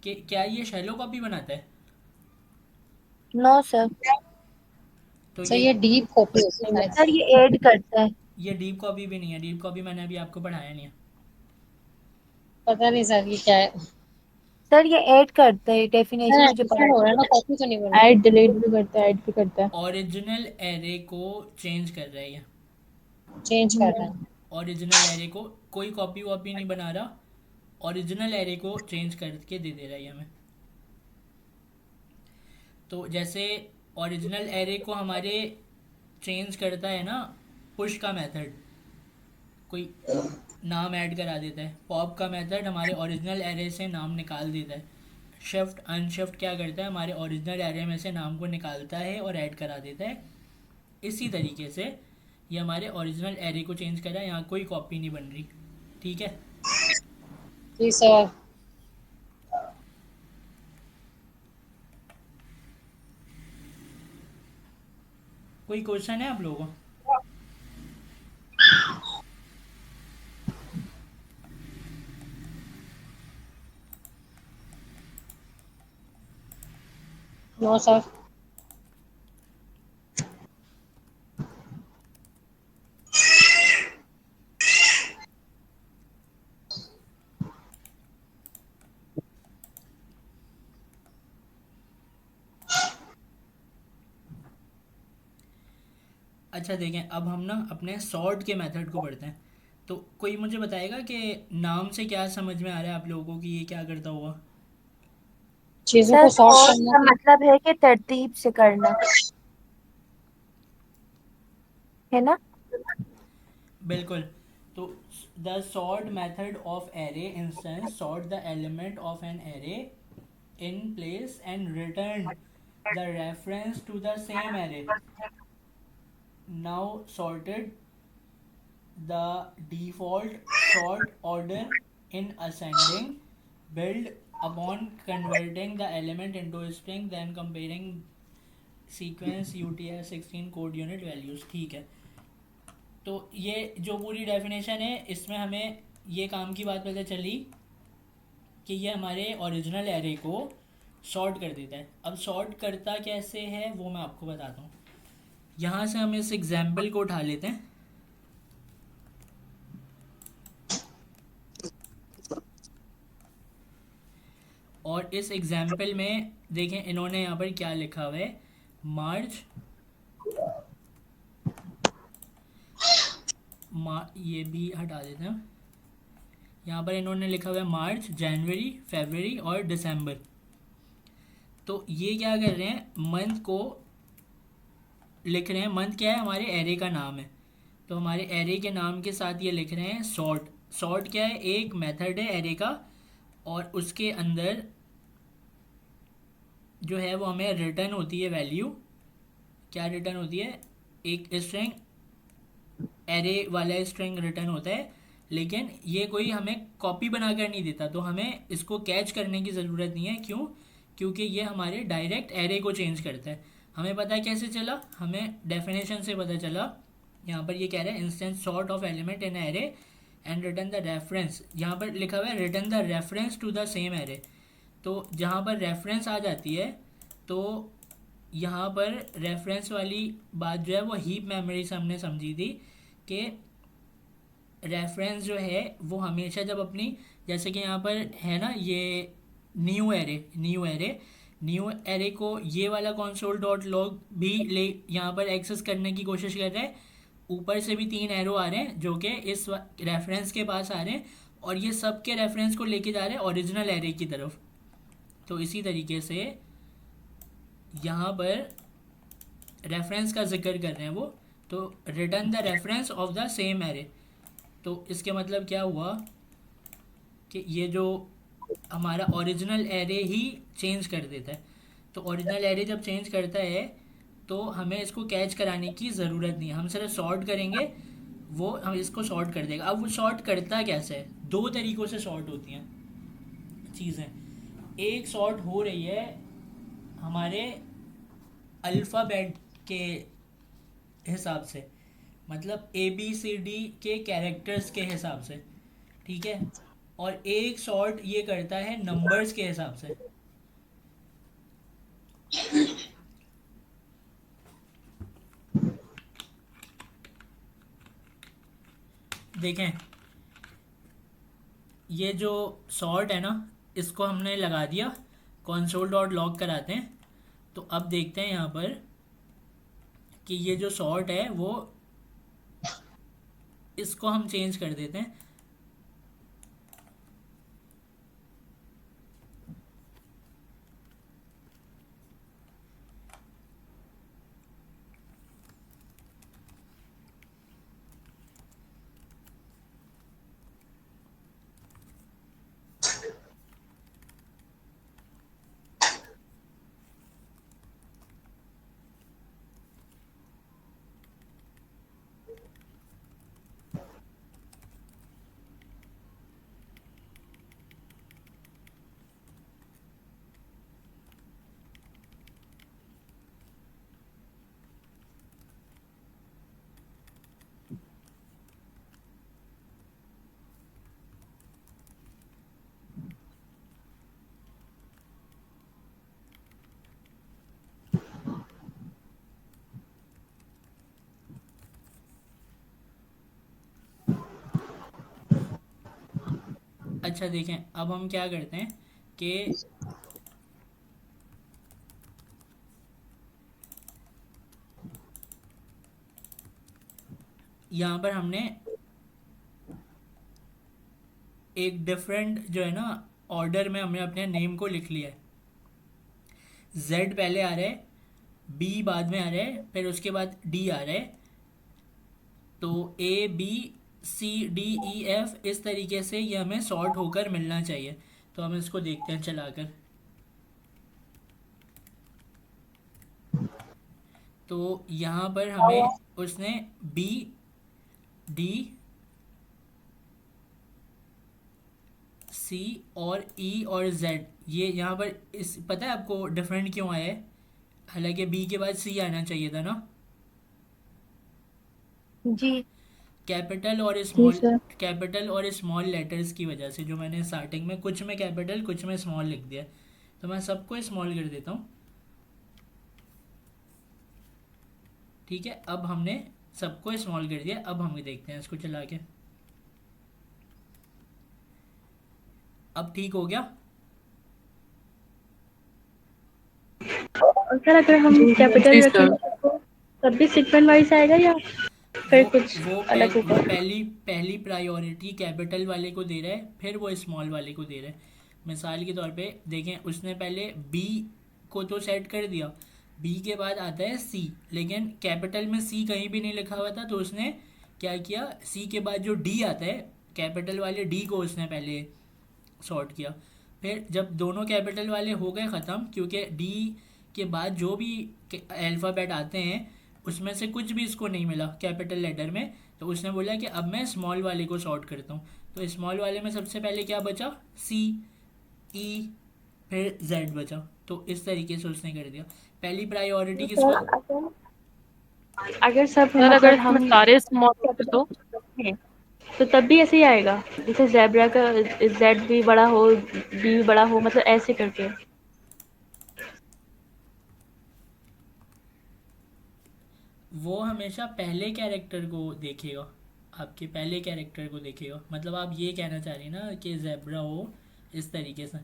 कि क्या ये शैलो कॉपी बनाता है? No sir. तो सर ये डीप कॉपी होती है सर शायद। ये ऐड करता है। ये डीप कॉपी भी नहीं है। डीप कॉपी मैंने अभी आपको पढ़ाया नहीं है। पता नहीं सर ये क्या है। सर ये ऐड करता है, सर डेफिनेशन मुझे पता एडिशन हो रहा है ना, कॉपी तो नहीं बन रही। ऐड डिलीट भी करता है, ऐड भी करता है। ओरिजिनल एरे को चेंज कर रहा है ये। चेंज कर रहा है। ओरिजिनल एरे को कोई कॉपी वॉपी नहीं बना रहा, ओरिजिनल एरे को चेंज करके दे दे रहा है ये हमें। तो जैसे ओरिजिनल एरे को हमारे चेंज करता है ना पुश का मेथड, कोई नाम ऐड करा देता है। पॉप का मेथड हमारे ओरिजिनल एरे से नाम निकाल देता है। शिफ्ट अनशिफ्ट क्या करता है, हमारे ओरिजिनल एरे में से नाम को निकालता है और ऐड करा देता है। इसी तरीके से ये हमारे ओरिजिनल एरे को चेंज कर रहा है। यहाँ कोई कॉपी नहीं बन रही। ठीक है। जी सर। कोई क्वेश्चन है आप लोगों को? No sir. अच्छा देखें, अब हम ना अपने सॉर्ट के मेथड को पढ़ते हैं। तो कोई मुझे बताएगा कि नाम से क्या समझ में आ रहा है आप लोगों को कि ये क्या करता हुआ? चीजों सर को सॉर्ट सॉर्ट करना। का मतलब है कि तरतीब से करना, है ना। बिल्कुल। तो the sort method of array instance sort the element of an array in place and return the reference to the same array. Now sorted the default sort order in ascending, build upon converting the element into a string, then comparing sequence UTF-16 code unit values। ठीक है। तो ये जो पूरी definition है इसमें हमें ये काम की बात पता चली कि ये हमारे ओरिजिनल एरे को सॉर्ट कर देता है। अब सॉर्ट करता कैसे है वो मैं आपको बताता हूँ। यहाँ से हम इस एग्जाम्पल को उठा लेते हैं। और इस एग्जाम्पल में देखें इन्होंने यहाँ पर क्या लिखा हुआ है, मार्च ये भी हटा देते हैं। यहाँ पर इन्होंने लिखा हुआ है मार्च, जनवरी, फरवरी और दिसंबर। तो ये क्या कर रहे हैं, मंथ को लिख रहे हैं। मंथ क्या है, हमारे एरे का नाम है। तो हमारे एरे के नाम के साथ ये लिख रहे हैं सॉर्ट। सॉर्ट क्या है, एक मेथड है एरे का, और उसके अंदर जो है वो हमें रिटर्न होती है वैल्यू। क्या रिटर्न होती है, एक स्ट्रिंग, एरे वाला स्ट्रिंग रिटर्न होता है। लेकिन ये कोई हमें कॉपी बनाकर नहीं देता, तो हमें इसको कैच करने की ज़रूरत नहीं है। क्यों? क्योंकि ये हमारे डायरेक्ट एरे को चेंज करता है। हमें पता है कैसे चला, हमें डेफिनेशन से पता चला। यहाँ पर ये कह रहा है instance sort of element in array and return the reference. यहाँ पर लिखा हुआ है return the reference to the same array. तो जहाँ पर रेफरेंस आ जाती है तो यहाँ पर रेफरेंस वाली बात जो है वो हीप मेमोरी से हमने समझी थी कि रेफरेंस जो है वो हमेशा जब अपनी, जैसे कि यहाँ पर है ना ये न्यू एरे को ये वाला कंसोल डॉट लॉग भी ले यहाँ पर एक्सेस करने की कोशिश कर रहा है। ऊपर से भी 3 एरो आ रहे हैं जो कि इस रेफरेंस के पास आ रहे हैं और ये सब के रेफरेंस को लेके जा रहे हैं ओरिजिनल एरे की तरफ। तो इसी तरीके से यहाँ पर रेफरेंस का जिक्र कर रहे हैं वो, तो return the reference of the same array. तो इसके मतलब क्या हुआ कि ये जो हमारा ओरिजिनल एरे ही चेंज कर देता है। तो ओरिजिनल एरे जब चेंज करता है तो हमें इसको कैच कराने की ज़रूरत नहीं है, हम सिर्फ सॉर्ट करेंगे, वो हम इसको सॉर्ट कर देगा। अब वो सॉर्ट करता कैसे है? 2 तरीक़ों से सॉर्ट होती हैं चीज़ें। एक सॉर्ट हो रही है हमारे अल्फ़ाबेट के हिसाब से, मतलब ABCD के कैरेक्टर्स के हिसाब से, ठीक है। और एक सॉर्ट ये करता है नंबर्स के हिसाब से। देखें ये जो सॉर्ट है ना, इसको हमने लगा दिया, कंसोल डॉट लॉग कराते हैं। तो अब देखते हैं यहाँ पर कि ये जो सॉर्ट है वो, इसको हम चेंज कर देते हैं। अच्छा देखें, अब हम क्या करते हैं कि यहाँ पर हमने एक डिफरेंट जो है ना ऑर्डर में हमने अपने नेम को लिख लिया है। Z पहले आ रहा है, B बाद में आ रहा है, फिर उसके बाद D आ रहा है। तो ABCDEF इस तरीके से ये हमें सॉर्ट होकर मिलना चाहिए। तो हम इसको देखते हैं चलाकर। तो यहाँ पर हमें उसने B D C और E और Z, ये यहाँ पर इस पता है आपको डिफरेंट क्यों आया है? हालांकि B के बाद C आना चाहिए था ना। जी कैपिटल और जी स्मॉल, सर। कैपिटल और स्मॉल लेटर्स की वजह से, जो मैंने स्टार्टिंग में कुछ में कैपिटल कुछ में स्मॉल लिख दिया, तो मैं सबको स्मॉल कर देता हूँ। ठीक है, अब हमने सबको स्मॉल कर दिया। अब हम देखते हैं इसको चला के। अब ठीक हो गया। और सर अगर हम कैपिटल रखेंगे तो तब भी सीक्वेंस वाइज आएगा या फिर कुछ अलग होगा? वो पहली प्रायोरिटी कैपिटल वाले को दे रहा है, फिर वो स्मॉल वाले को दे रहा है। मिसाल के तौर पे देखें, उसने पहले बी को तो सेट कर दिया, बी के बाद आता है सी, लेकिन कैपिटल में सी कहीं भी नहीं लिखा हुआ था। तो उसने क्या किया, सी के बाद जो डी आता है, कैपिटल वाले डी को उसने पहले सॉर्ट किया। फिर जब दोनों कैपिटल वाले हो गए ख़त्म, क्योंकि डी के बाद जो भी अल्फ़ाबेट आते हैं उसमें से कुछ भी इसको नहीं मिला कैपिटल लेटर में, तो उसने बोला कि अब मैं स्मॉल वाले को सॉर्ट करता हूँ। तो स्मॉल वाले में सबसे पहले क्या बचा, सी, ई, फिर जेड बचा। तो इस तरीके से उसने कर दिया। पहली प्रायोरिटी किसको, अगर सब सर अगर इसमें सारे स्मॉल तो रखें तो तब भी ऐसे ही आएगा, जैसे ज़ेब्रा का जेड भी बड़ा हो, बी भी बड़ा हो, मतलब ऐसे करके। वो हमेशा पहले कैरेक्टर को देखेगा, आपके पहले कैरेक्टर को देखेगा। मतलब आप ये कहना चाह रही हैं ना कि जेब्रा हो इस तरीके से।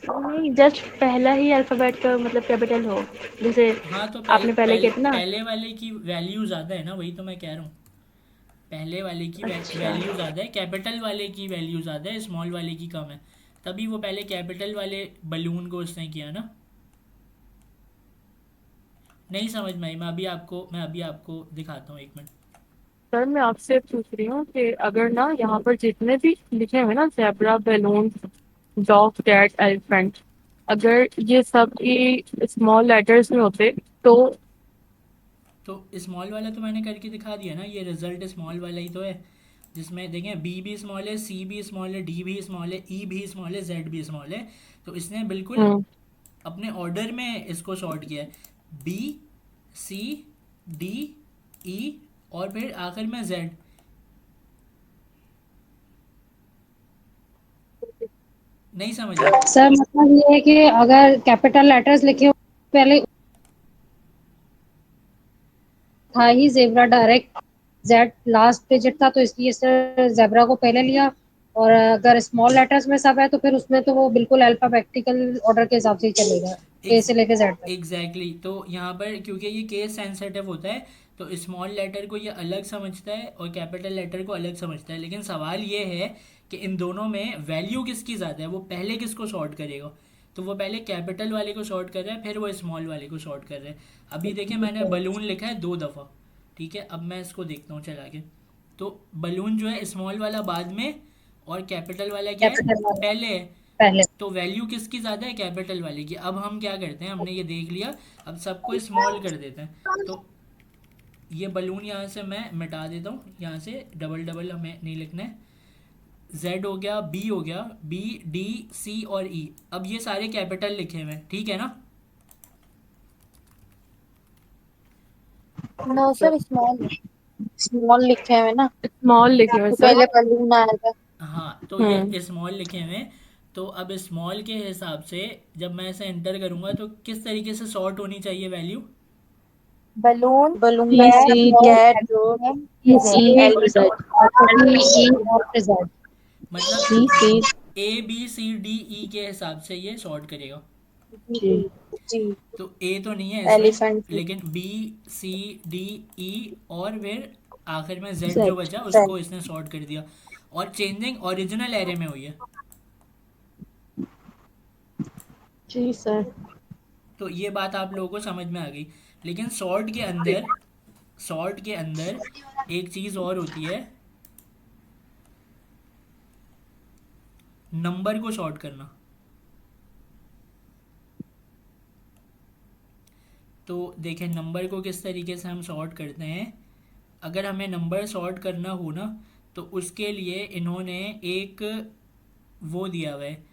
नहीं, जस्ट पहला ही अल्फ़ाबेट का मतलब कैपिटल हो, जैसे हाँ तो आपने पहले किया था ना। पहले वाले की वैल्यू ज़्यादा है ना, वही तो मैं कह रहा हूँ। पहले वाले की अच्छा। वैल्यू ज़्यादा है, कैपिटल वाले की वैल्यू ज़्यादा है, स्मॉल वाले की कम है। तभी वो पहले कैपिटल वाले बलून को उसने किया ना। नहीं समझ में आई? मैं अभी आपको दिखाता हूँ, एक मिनट। सर मैं आपसे पूछ रही हूँ कि अगर ना यहाँ पर जितने भी लिखे हुए ना, zebra, balloon, dog, cat, elephant, अगर ये सब की स्मॉल लेटर्स में होते तो। तो स्मॉल वाला तो मैंने करके दिखा दिया ना, ये रिजल्ट स्मॉल वाला ही तो है, जिसमें देखें बी भी स्मॉल है, सी भी स्मॉल है, डी भी स्मॉल है, ई भी स्मॉल है, जेड भी स्मॉल है। तो इसने बिल्कुल हम्म। अपने ऑर्डर में इसको सॉर्ट किया है, बी, सी, डी, ई और फिर आखिर में जेड। नहीं समझ आई? सर मतलब ये है कि अगर कैपिटल लेटर्स लिखे हो पहले था ही zebra, direct Z last digit था, तो इसलिए सर जेब्रा को पहले लिया। और अगर स्मॉल लेटर्स में सब है तो फिर उसमें तो वो बिल्कुल अल्फाबेटिकल ऑर्डर के हिसाब से ही चलेगा, ए से लेके जेड तक। एग्जैक्टली तो यहाँ पर क्योंकि ये केस सेंसिटिव होता है, तो स्मॉल लेटर को ये अलग समझता है और कैपिटल लेटर को अलग समझता है। लेकिन सवाल ये है कि इन दोनों में वैल्यू किसकी ज़्यादा है, वो पहले किसको सॉर्ट करेगा। तो वो पहले कैपिटल वाले को सॉर्ट कर रहा है, फिर वो स्मॉल वाले को सॉर्ट कर रहा है। अभी देखें मैंने बलून लिखा है 2 दफ़ा, ठीक है। अब मैं इसको देखता हूँ चला के। तो बलून जो है स्मॉल वाला बाद में और कैपिटल वाला क्या है, कैपिटल वाला पहले है। पहले। तो वैल्यू किसकी ज़्यादा है, कैपिटल वाले की। अब हम क्या करते हैं, हमने ये देख लिया, अब सबको स्मॉल कर देते हैं। तो ये बलून यहाँ से मैं मिटा देता हूँ, यहाँ से डबल डबल हमें नहीं लिखना है। जेड हो गया, बी हो गया, बी, डी, सी और ई। अब ये सारे कैपिटल लिखे हुए हैं, ठीक है ना। No sir, small. स्मॉल लिखे हुए ना, स्मॉल लिखे हुए तो सर। पहले बलून आएगा। हाँ तो हम्म। ये स्मॉल लिखे हुए हैं। तो अब स्मॉल के हिसाब से जब मैं इसे एंटर करूँगा तो किस तरीके से सॉर्ट होनी चाहिए वैल्यू। बलून, बलून, सी, कैट, सी, कैट, डॉग, डॉग, ये सी जेड। और एलिफेंट। जेड। ई और फिर जेड। मतलब सी, सी, A B C D E के हिसाब से ये सॉर्ट करेगा। जी। जी, तो ए तो नहीं है इसमें, एलिफेंट, लेकिन बी, सी, डी, ई और फिर आखिर में जेड जो जेड। बचा जेड। उसको इसने सॉर्ट कर दिया। और चेंजिंग ओरिजिनल एरे में हुई है। जी सर। तो ये बात आप लोगों को समझ में आ गई। लेकिन सॉर्ट के अंदर एक चीज़ और होती है, नंबर को सॉर्ट करना। तो देखें नंबर को किस तरीके से हम सॉर्ट करते हैं। अगर हमें नंबर सॉर्ट करना हो ना, तो उसके लिए इन्होंने एक वो दिया हुआ है।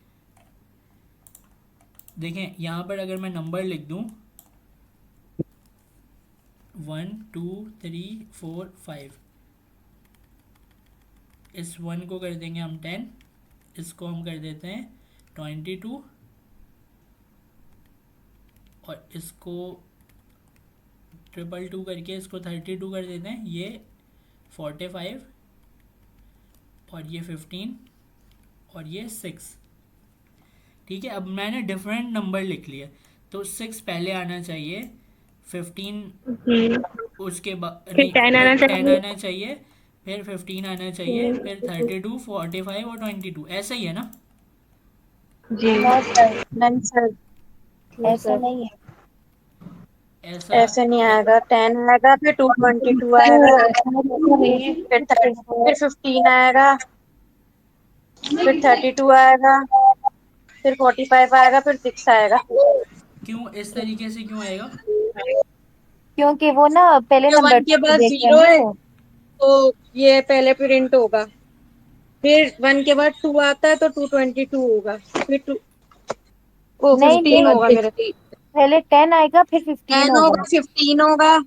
देखें यहाँ पर अगर मैं नंबर लिख दूँ 1 2 3 4 5, इस 1 को कर देंगे हम 10, इसको हम कर देते हैं 22 और इसको 222 करके इसको 32 कर देते हैं, ये 45 और ये 15 और ये 6। ठीक है, अब मैंने डिफरेंट नंबर लिख लिया। तो 6 पहले आना चाहिए, 15 जी। उसके बाद फिर नहीं, 10 आना 10 चाहिए। आना चाहिए, फिर 15 आना चाहिए, फिर 32 45 और 22, ऐसा ही है ना। जी। नो सर, नहीं सर, जी ऐसा सर। नहीं है। ऐसा ऐसे नहीं ऐ- आएगा। 10 आएगा, फिर 222 आएगा, फिर फिर 15 आएगा, फिर 32 आएगा, फिर 45 आएगा, फिर 6 आएगा। क्यों इस तरीके से क्यों आएगा? क्योंकि वो ना पहले ये नंबर 1 के टू बाद देख रहे हैं 0 ना है, वो। तो ये पहले प्रिंट होगा। फिर 1 के बाद 2 आता है तो 222 होगा, फिर 2 ओ नहीं 15 नहीं, होगा मेरे। पहले 10 आएगा फिर 15 10 होगा। होगा, 15 होगा,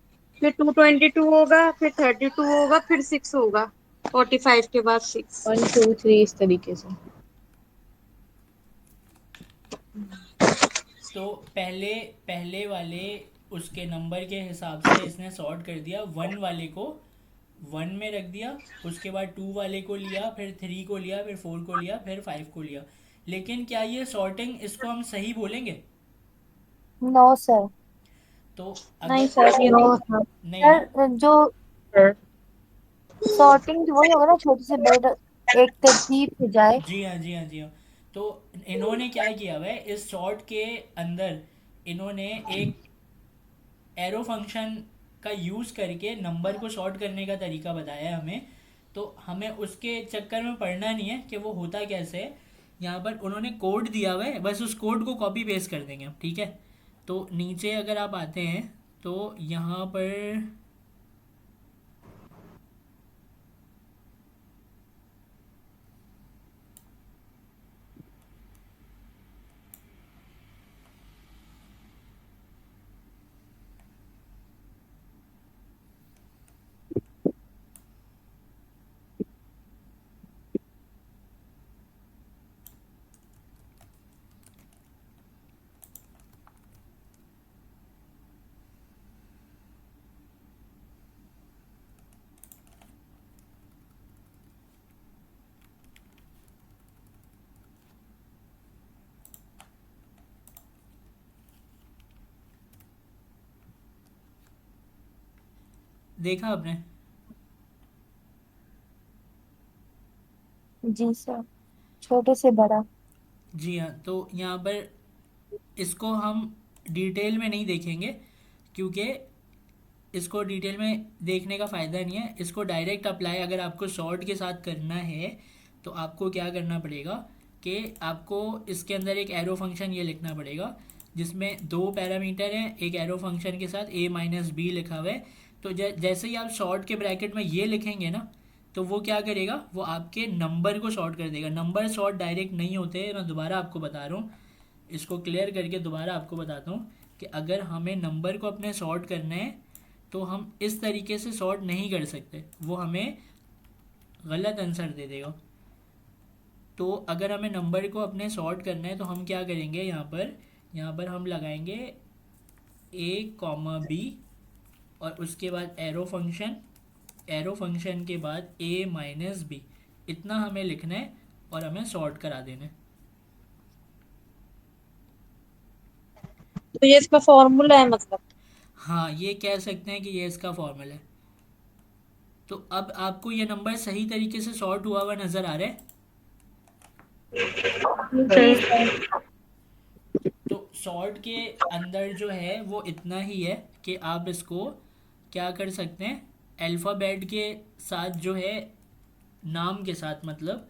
फिर 222 होगा, फिर 32 होगा, फिर 6 होगा। 45 के बाद 6। 1 2 3 इस तरीके से। तो पहले पहले वाले उसके नंबर के हिसाब से इसने सॉर्ट कर दिया, 1 वाले को 1 में रख दिया, उसके बाद 2 वाले को लिया, फिर 3 को लिया, फिर 4 को लिया, फिर 5 को लिया। लेकिन क्या ये सॉर्टिंग इसको हम सही बोलेंगे? No sir. तो नहीं अगर सर, ये नो नहीं। सर। नहीं ना, सर जो सर सॉर्टिंग वही होगा ना, छोटे से बड़े एक तरतीब से जाए। जी हाँ, जी हाँ, जी हाँ। तो इन्होंने क्या किया हुआ है इस सॉर्ट के अंदर, इन्होंने एक एरो फंक्शन का यूज़ करके नंबर को सॉर्ट करने का तरीका बताया है हमें। तो हमें उसके चक्कर में पड़ना नहीं है कि वो होता कैसे है। यहाँ पर उन्होंने कोड दिया हुआ है, बस उस कोड को कॉपी पेस्ट कर देंगे हम, ठीक है। तो नीचे अगर आप आते हैं तो यहाँ पर देखा आपने? जी सर, छोटे से बड़ा। जी हाँ। तो यहाँ पर इसको हम डिटेल में नहीं देखेंगे, क्योंकि इसको डिटेल में देखने का फ़ायदा नहीं है। इसको डायरेक्ट अप्लाई अगर आपको शॉर्ट के साथ करना है तो आपको क्या करना पड़ेगा कि आपको इसके अंदर एक एरो फंक्शन ये लिखना पड़ेगा, जिसमें 2 पैरामीटर हैं, एक एरो फंक्शन के साथ a माइनस बी लिखा हुआ है। तो जैसे ही आप शॉर्ट के ब्रैकेट में ये लिखेंगे ना, तो वो क्या करेगा, वो आपके नंबर को शॉर्ट कर देगा। नंबर शॉर्ट डायरेक्ट नहीं होते, मैं दोबारा आपको बता रहा हूँ, इसको क्लियर करके दोबारा आपको बताता हूँ कि अगर हमें नंबर को अपने सॉर्ट करना है तो हम इस तरीके से सॉर्ट नहीं कर सकते, वो हमें गलत आंसर दे देगा। तो अगर हमें नंबर को अपने सॉर्ट करना है तो हम क्या करेंगे, यहाँ पर हम लगाएंगे a कॉमा बी और उसके बाद एरो फंक्शन के बाद a माइनस बी, इतना हमें लिखना है और हमें सॉर्ट करा देना है। तो ये इसका फॉर्मूला है मतलब? हाँ, ये कह सकते हैं कि ये इसका फॉर्मूला है। तो अब आपको ये नंबर सही तरीके से सॉर्ट हुआ हुआ नज़र आ रहा है? जी सर। तो सॉर्ट के अंदर जो है वो इतना ही है कि आप इसको क्या कर सकते हैं, अल्फ़ाबेट के साथ जो है, नाम के साथ, मतलब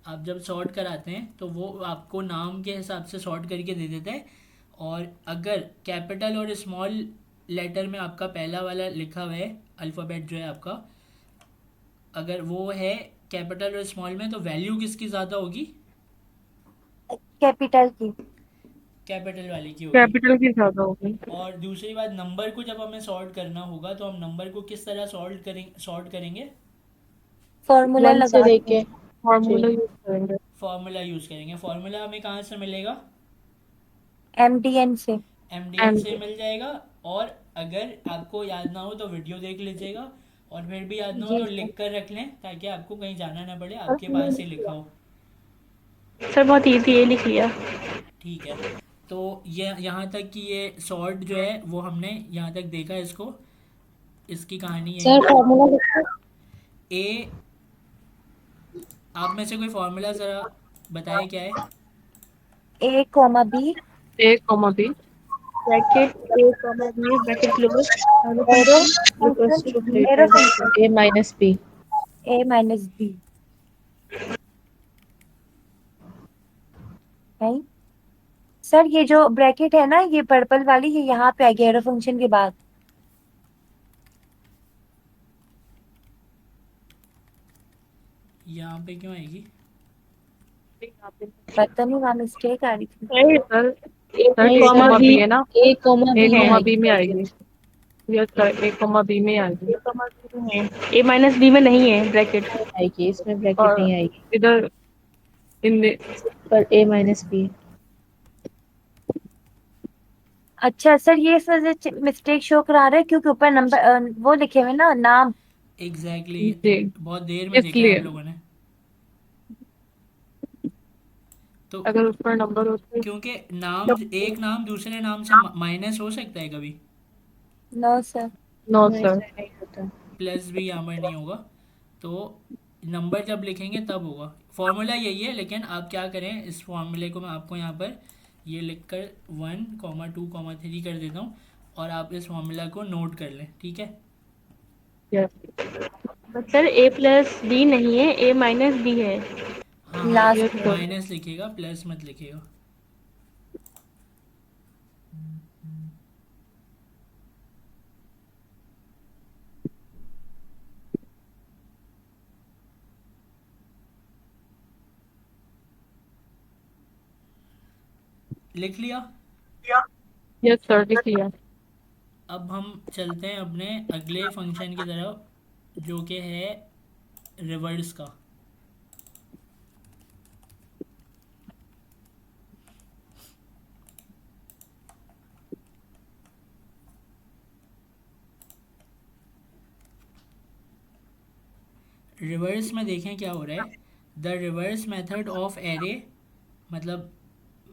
आप जब सॉर्ट कराते हैं तो वो आपको नाम के हिसाब से सॉर्ट करके दे देता है। और अगर कैपिटल और स्मॉल लेटर में आपका पहला वाला लिखा हुआ है अल्फ़ाबेट जो है आपका, अगर वो है कैपिटल और स्मॉल में, तो वैल्यू किसकी ज़्यादा होगी? कैपिटल की। कैपिटल वाले की होगी। कैपिटल की ज्यादा होगी। और दूसरी बात, नंबर को जब हमें सॉर्ट करना होगा तो हम नंबर को किस तरह सॉर्ट करेंगे? फॉर्मूला 1 से लगा के। लेके फॉर्मूला जी। यूज करेंगे। फार्मूला यूज़ करेंगे। फार्मूला हमें कहाँ से मिलेगा? MDN से। MDN एंड से मिल जाएगा। और अगर आपको याद ना हो तो वीडियो देख लीजिएगा, और फिर भी याद ना हो जी तो सर। लिख कर रख लें, ताकि आपको कहीं जाना ना पड़े, आपके पास ही लिखा हो। सर बहुत इजी है, लिख लिया। ठीक है। तो ये यहाँ तक कि ये सॉर्ट जो है वो हमने यहाँ तक देखा, इसको, इसकी कहानी यहीं सर तक। फॉर्मूला लिखो। ए, आप में से कोई फार्मूला ज़रा बताए क्या है? A comma B A comma B bracket a comma b bracket close, arrow arrow function equals function to arrow greater function then a minus b। A minus B। नहीं सर, ये जो ब्रैकेट है ना, ये पर्पल वाली, ये यहाँ पे आ गया एरो फंक्शन के बाद। यहाँ पे क्यों आएगी? पता नहीं, वहाँ मिस्टेक आ रही थी। सर सर नहीं ए सर, कॉमा बी है ना, a कॉमा ए b में कॉमा आएगी बी में ब्रैकेट। आएगी। यस सर, ए कॉमा बी में आएगी। ए माइनस बी में नहीं है ब्रैकेट। नहीं आएगी, इसमें ब्रैकेट और नहीं आएगी, इधर इन पर ए माइनस बी। अच्छा सर, ये इस वजह से मिस्टेक शो करा रहे हैं क्योंकि ऊपर नंबर वो लिखे हुए ना नाम। एग्जैक्टली जी बहुत देर में देखा है आप इसलिए लोगों ने। तो अगर उस पर नंबर होते क्योंकि नाम, तो एक नाम दूसरे नाम से माइनस हो सकता है कभी, नो सर। नो नहीं सर। सर, नहीं होता। प्लस भी यहाँ पर नहीं होगा। तो नंबर जब लिखेंगे तब होगा। फॉर्मूला यही है, लेकिन आप क्या करें, इस फॉर्मूले को मैं आपको यहाँ पर ये लिख कर 1, 2, 3 कर देता हूँ, और आप इस फॉर्मूला को नोट कर लें, ठीक है। Yes but sir A plus B नहीं है, ए माइनस बी है। हाँ हाँ, लास्ट यस में। सर। माइनस लिखिएगा, प्लस मत लिखिएगा। लिख लिया। यस सर लिख लिया। अब हम चलते हैं अपने अगले फंक्शन की तरफ, जो कि है रिवर्स का। रिवर्स में देखें क्या हो रहा है। The reverse method of array, मतलब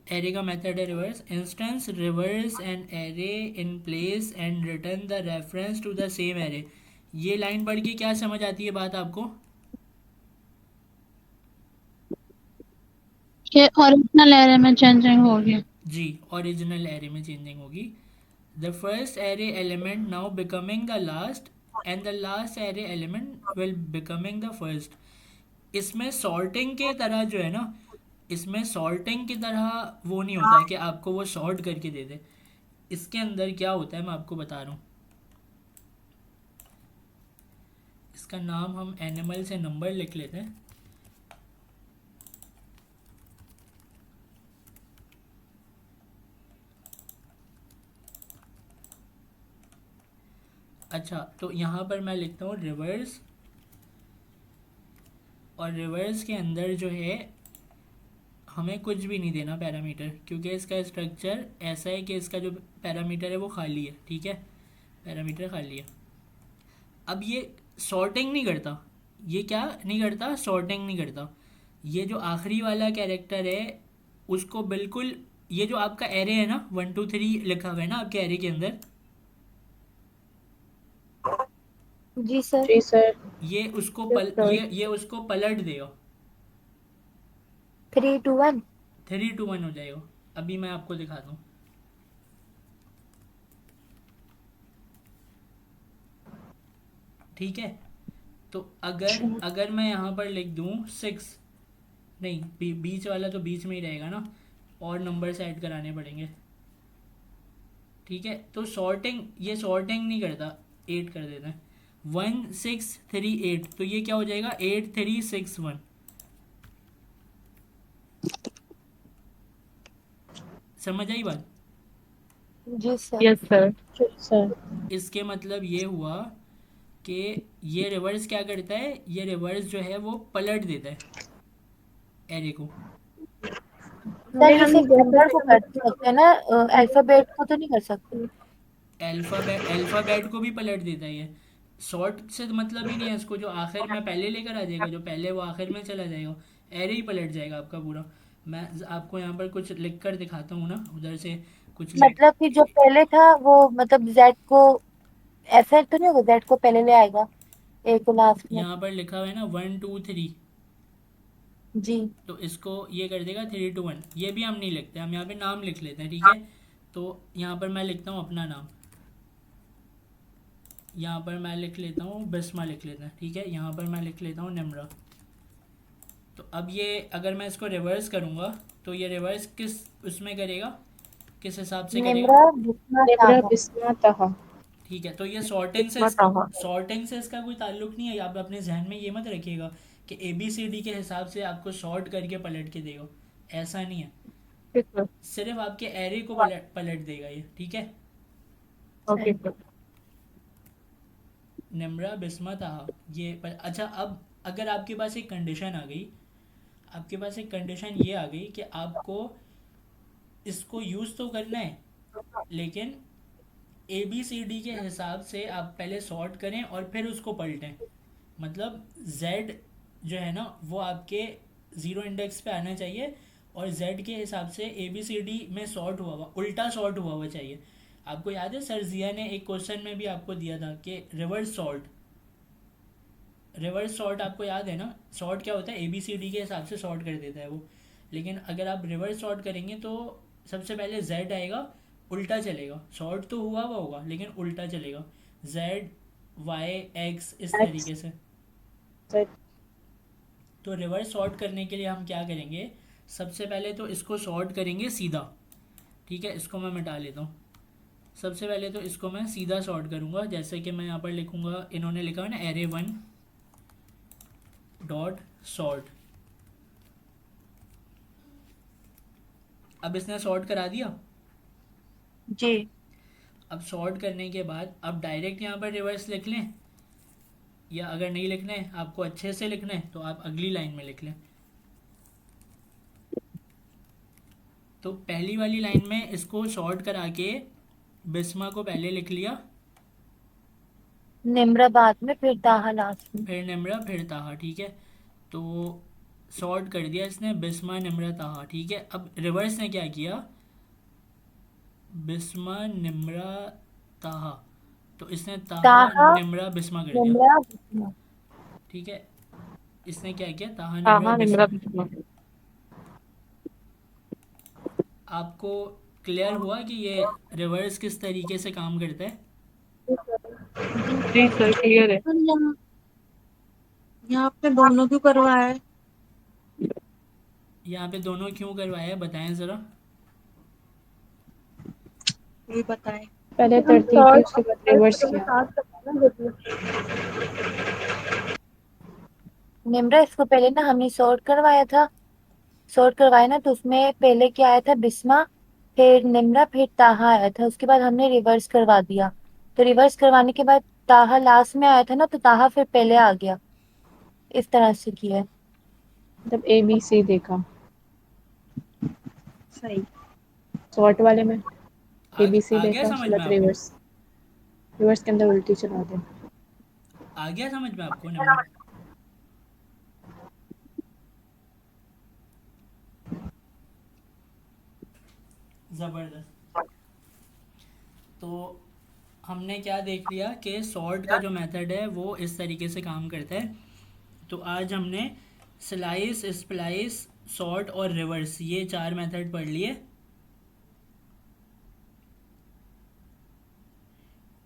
एरे का मेथड है reverse. Instance reverse an array in place and return the reference to the same array. ये लाइन पढ़ के क्या समझ आती है बात आपको? ये ओरिजिनल एरे में चेंजिंग होगी। जी, ओरिजिनल एरे में चेंजिंग होगी। The first array element now becoming the last, and the last array element will becoming the first. इसमें सॉर्टिंग के तरह जो है ना, इसमें सॉर्टिंग की तरह वो नहीं होता है कि आपको वो सॉर्ट करके दे दे। इसके अंदर क्या होता है मैं आपको बता रहा हूँ। इसका नाम हम एनिमल से नंबर लिख लेते हैं। अच्छा, तो यहाँ पर मैं लिखता हूँ रिवर्स, और रिवर्स के अंदर जो है हमें कुछ भी नहीं देना पैरामीटर, क्योंकि इसका स्ट्रक्चर ऐसा है कि इसका जो पैरामीटर है वो खाली है, ठीक है, पैरामीटर खाली है। अब ये सॉर्टिंग नहीं करता, ये क्या नहीं करता, सॉर्टिंग नहीं करता। ये जो आखिरी वाला कैरेक्टर है उसको बिल्कुल, ये जो आपका एरे है ना 1 2 3 लिखा हुआ है ना आपके एरे के अंदर, जी सर। जी सर। ये उसको यस सर। ये उसको पलट देगा। 3 2 1। 3 2 1 हो जाएगा। अभी मैं आपको दिखाता हूँ। ठीक है, तो अगर अगर मैं यहाँ पर लिख दूँ 6, नहीं बीच वाला तो बीच में ही रहेगा ना, और नंबर्स ऐड कराने पड़ेंगे, ठीक है। तो सॉर्टिंग, ये सॉर्टिंग नहीं करता, 8 कर देते हैं। 1 6 3 8, तो ये क्या हो जाएगा 8 3 6 1। समझ आई बात? जी सर। Yes sir. जी सर। इसके मतलब ये हुआ कि ये रिवर्स क्या करता है, ये रिवर्स जो है वो पलट देता है एरे को। सर ये हम सिर्फ जैसे नंबर को कर सकते हैं ना, अल्फाबेट को तो नहीं कर सकते। अल्फ़ाबेट को भी पलट देता है ये। शॉर्ट से तो मतलब ही नहीं है इसको, जो आखिर में पहले लेकर आ जाएगा, जो पहले वो आखिर में चला जाएगा, एरे ही पलट जाएगा आपका पूरा। मैं आपको यहाँ पर कुछ लिख कर दिखाता हूँ ना, उधर से कुछ लिख। मतलब कि जो पहले था वो मतलब जेड को, ऐसा तो नहीं होगा जेड को पहले ले आएगा, ए को लास्ट में। यहाँ पर लिखा हुआ है ना 1 2 3, जी। तो इसको ये कर देगा 3 2 1। ये भी हम नहीं लिखते, हम यहाँ पे नाम लिख लेते हैं, ठीक है। तो यहाँ पर मैं लिखता हूँ अपना नाम, यहाँ पर मैं लिख लेता हूँ बिस्मा, लिख लेते हैं, ठीक है। यहाँ पर मैं लिख लेता हूँ निम्रा। तो अब ये अगर मैं इसको रिवर्स करूँगा तो ये रिवर्स किस उसमें करेगा, किस हिसाब से करेगा? निम्रा बिस्मा निम्रा ताहा। बिस्मा तहा। ठीक है, तो ये सॉर्टिंग से पता हो। सॉर्टिंग से इसका कोई ताल्लुक नहीं है। आप अपने जहन में ये मत रखिएगा कि ए बी सी डी के हिसाब से आपको सॉर्ट करके पलट के देगा, ऐसा नहीं है। Yes sir. सिर्फ आपके एरे को पलट देगा ये, ठीक है। Okay sir. निम्रा बिस्मा ताहा, ये पर अच्छा। अब अगर आपके पास एक कंडीशन आ गई, आपके पास एक कंडीशन ये आ गई कि आपको इसको यूज़ तो करना है, लेकिन ए बी सी डी के हिसाब से आप पहले सॉर्ट करें और फिर उसको पलटें। मतलब z जो है ना वो आपके ज़ीरो इंडेक्स पे आना चाहिए, और z के हिसाब से ए बी सी डी में सॉर्ट हुआ हुआ, उल्टा सॉर्ट हुआ हुआ चाहिए। आपको याद है सर जिया ने एक क्वेश्चन में भी आपको दिया था कि रिवर्स सॉर्ट, रिवर्स सॉर्ट आपको याद है ना? सॉर्ट क्या होता है, ए बी सी डी के हिसाब से सॉर्ट कर देता है वो। लेकिन अगर आप रिवर्स सॉर्ट करेंगे तो सबसे पहले z आएगा, उल्टा चलेगा। सॉर्ट तो हुआ हुआ होगा लेकिन उल्टा चलेगा, z y x इस X, तरीके से। Z, तो रिवर्स सॉर्ट करने के लिए हम क्या करेंगे, सबसे पहले तो इसको सॉर्ट करेंगे सीधा। ठीक है, इसको मैं मिटा लेता हूँ। सबसे पहले तो इसको मैं सीधा सॉर्ट करूँगा, जैसे कि मैं यहाँ पर लिखूँगा, इन्होंने लिखा है ना एरे 1 डॉट सॉर्ट। अब इसने सॉर्ट करा दिया। जी अब सॉर्ट करने के बाद अब डायरेक्ट यहाँ पर रिवर्स लिख लें, या अगर नहीं लिखना है आपको अच्छे से लिखना है तो आप अगली लाइन में लिख लें। तो पहली वाली लाइन में इसको सॉर्ट करा के बिस्मा को पहले लिख लिया, निम्रा बाद में, फिर ताहा लास्ट में। फिर निम्रा फिर ताहा। ठीक है, तो सॉर्ट कर दिया इसने, बिस्मा निम्रा ताहा। ठीक है, अब रिवर्स ने क्या किया, बिस्मा निम्रा ताहा, तो इसने ताहा ताहा निम्रा बिस्मा कर दिया। निम्रा बिस्मा। ठीक है, इसने क्या किया, ताहा निम्रा ताहा निम्रा बिस्मा। बिस्मा। आपको क्लियर हुआ कि ये रिवर्स किस तरीके से काम करता है? जी सर क्लियर है। सर यहाँ यहाँ पे दोनों क्यों करवाया है? यहाँ पे दोनों क्यों करवाया है बताएं ज़रा। ये बताएं। पहले तरतीब थी उसके बाद रिवर्स किया। निम्रा इसको पहले ना हमने सॉर्ट करवाया था, सॉर्ट करवाया ना तो उसमें पहले क्या आया था, बिस्मा, फिर निम्रा, फिर ताहा आया था। उसके बाद हमने रिवर्स करवा दिया, तो रिवर्स करवाने के बाद ताहा लास्ट में आया था ना, तो ताहा फिर पहले आ गया। इस तरह से किया है। मतलब ए बी सी देखा सही। सॉर्ट वाले में ए बी सी आ गया देखा, समझ में उसके बाद आपको? रिवर्स, रिवर्स के अंदर उल्टी चला दे। आ गया समझ में आपको निम्रा? ज़बरदस्त। तो हमने क्या देख लिया कि सॉर्ट का जो मेथड है वो इस तरीके से काम करता है। तो आज हमने स्लाइस, स्प्लाइस, सॉर्ट और रिवर्स, ये 4 मेथड पढ़ लिए।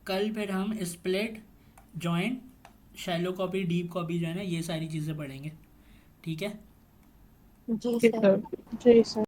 कल फिर हम split, join, shallow copy, deep copy जो है ना, ये सारी चीज़ें पढ़ेंगे। ठीक है? जी जी सर। सर। जी सर।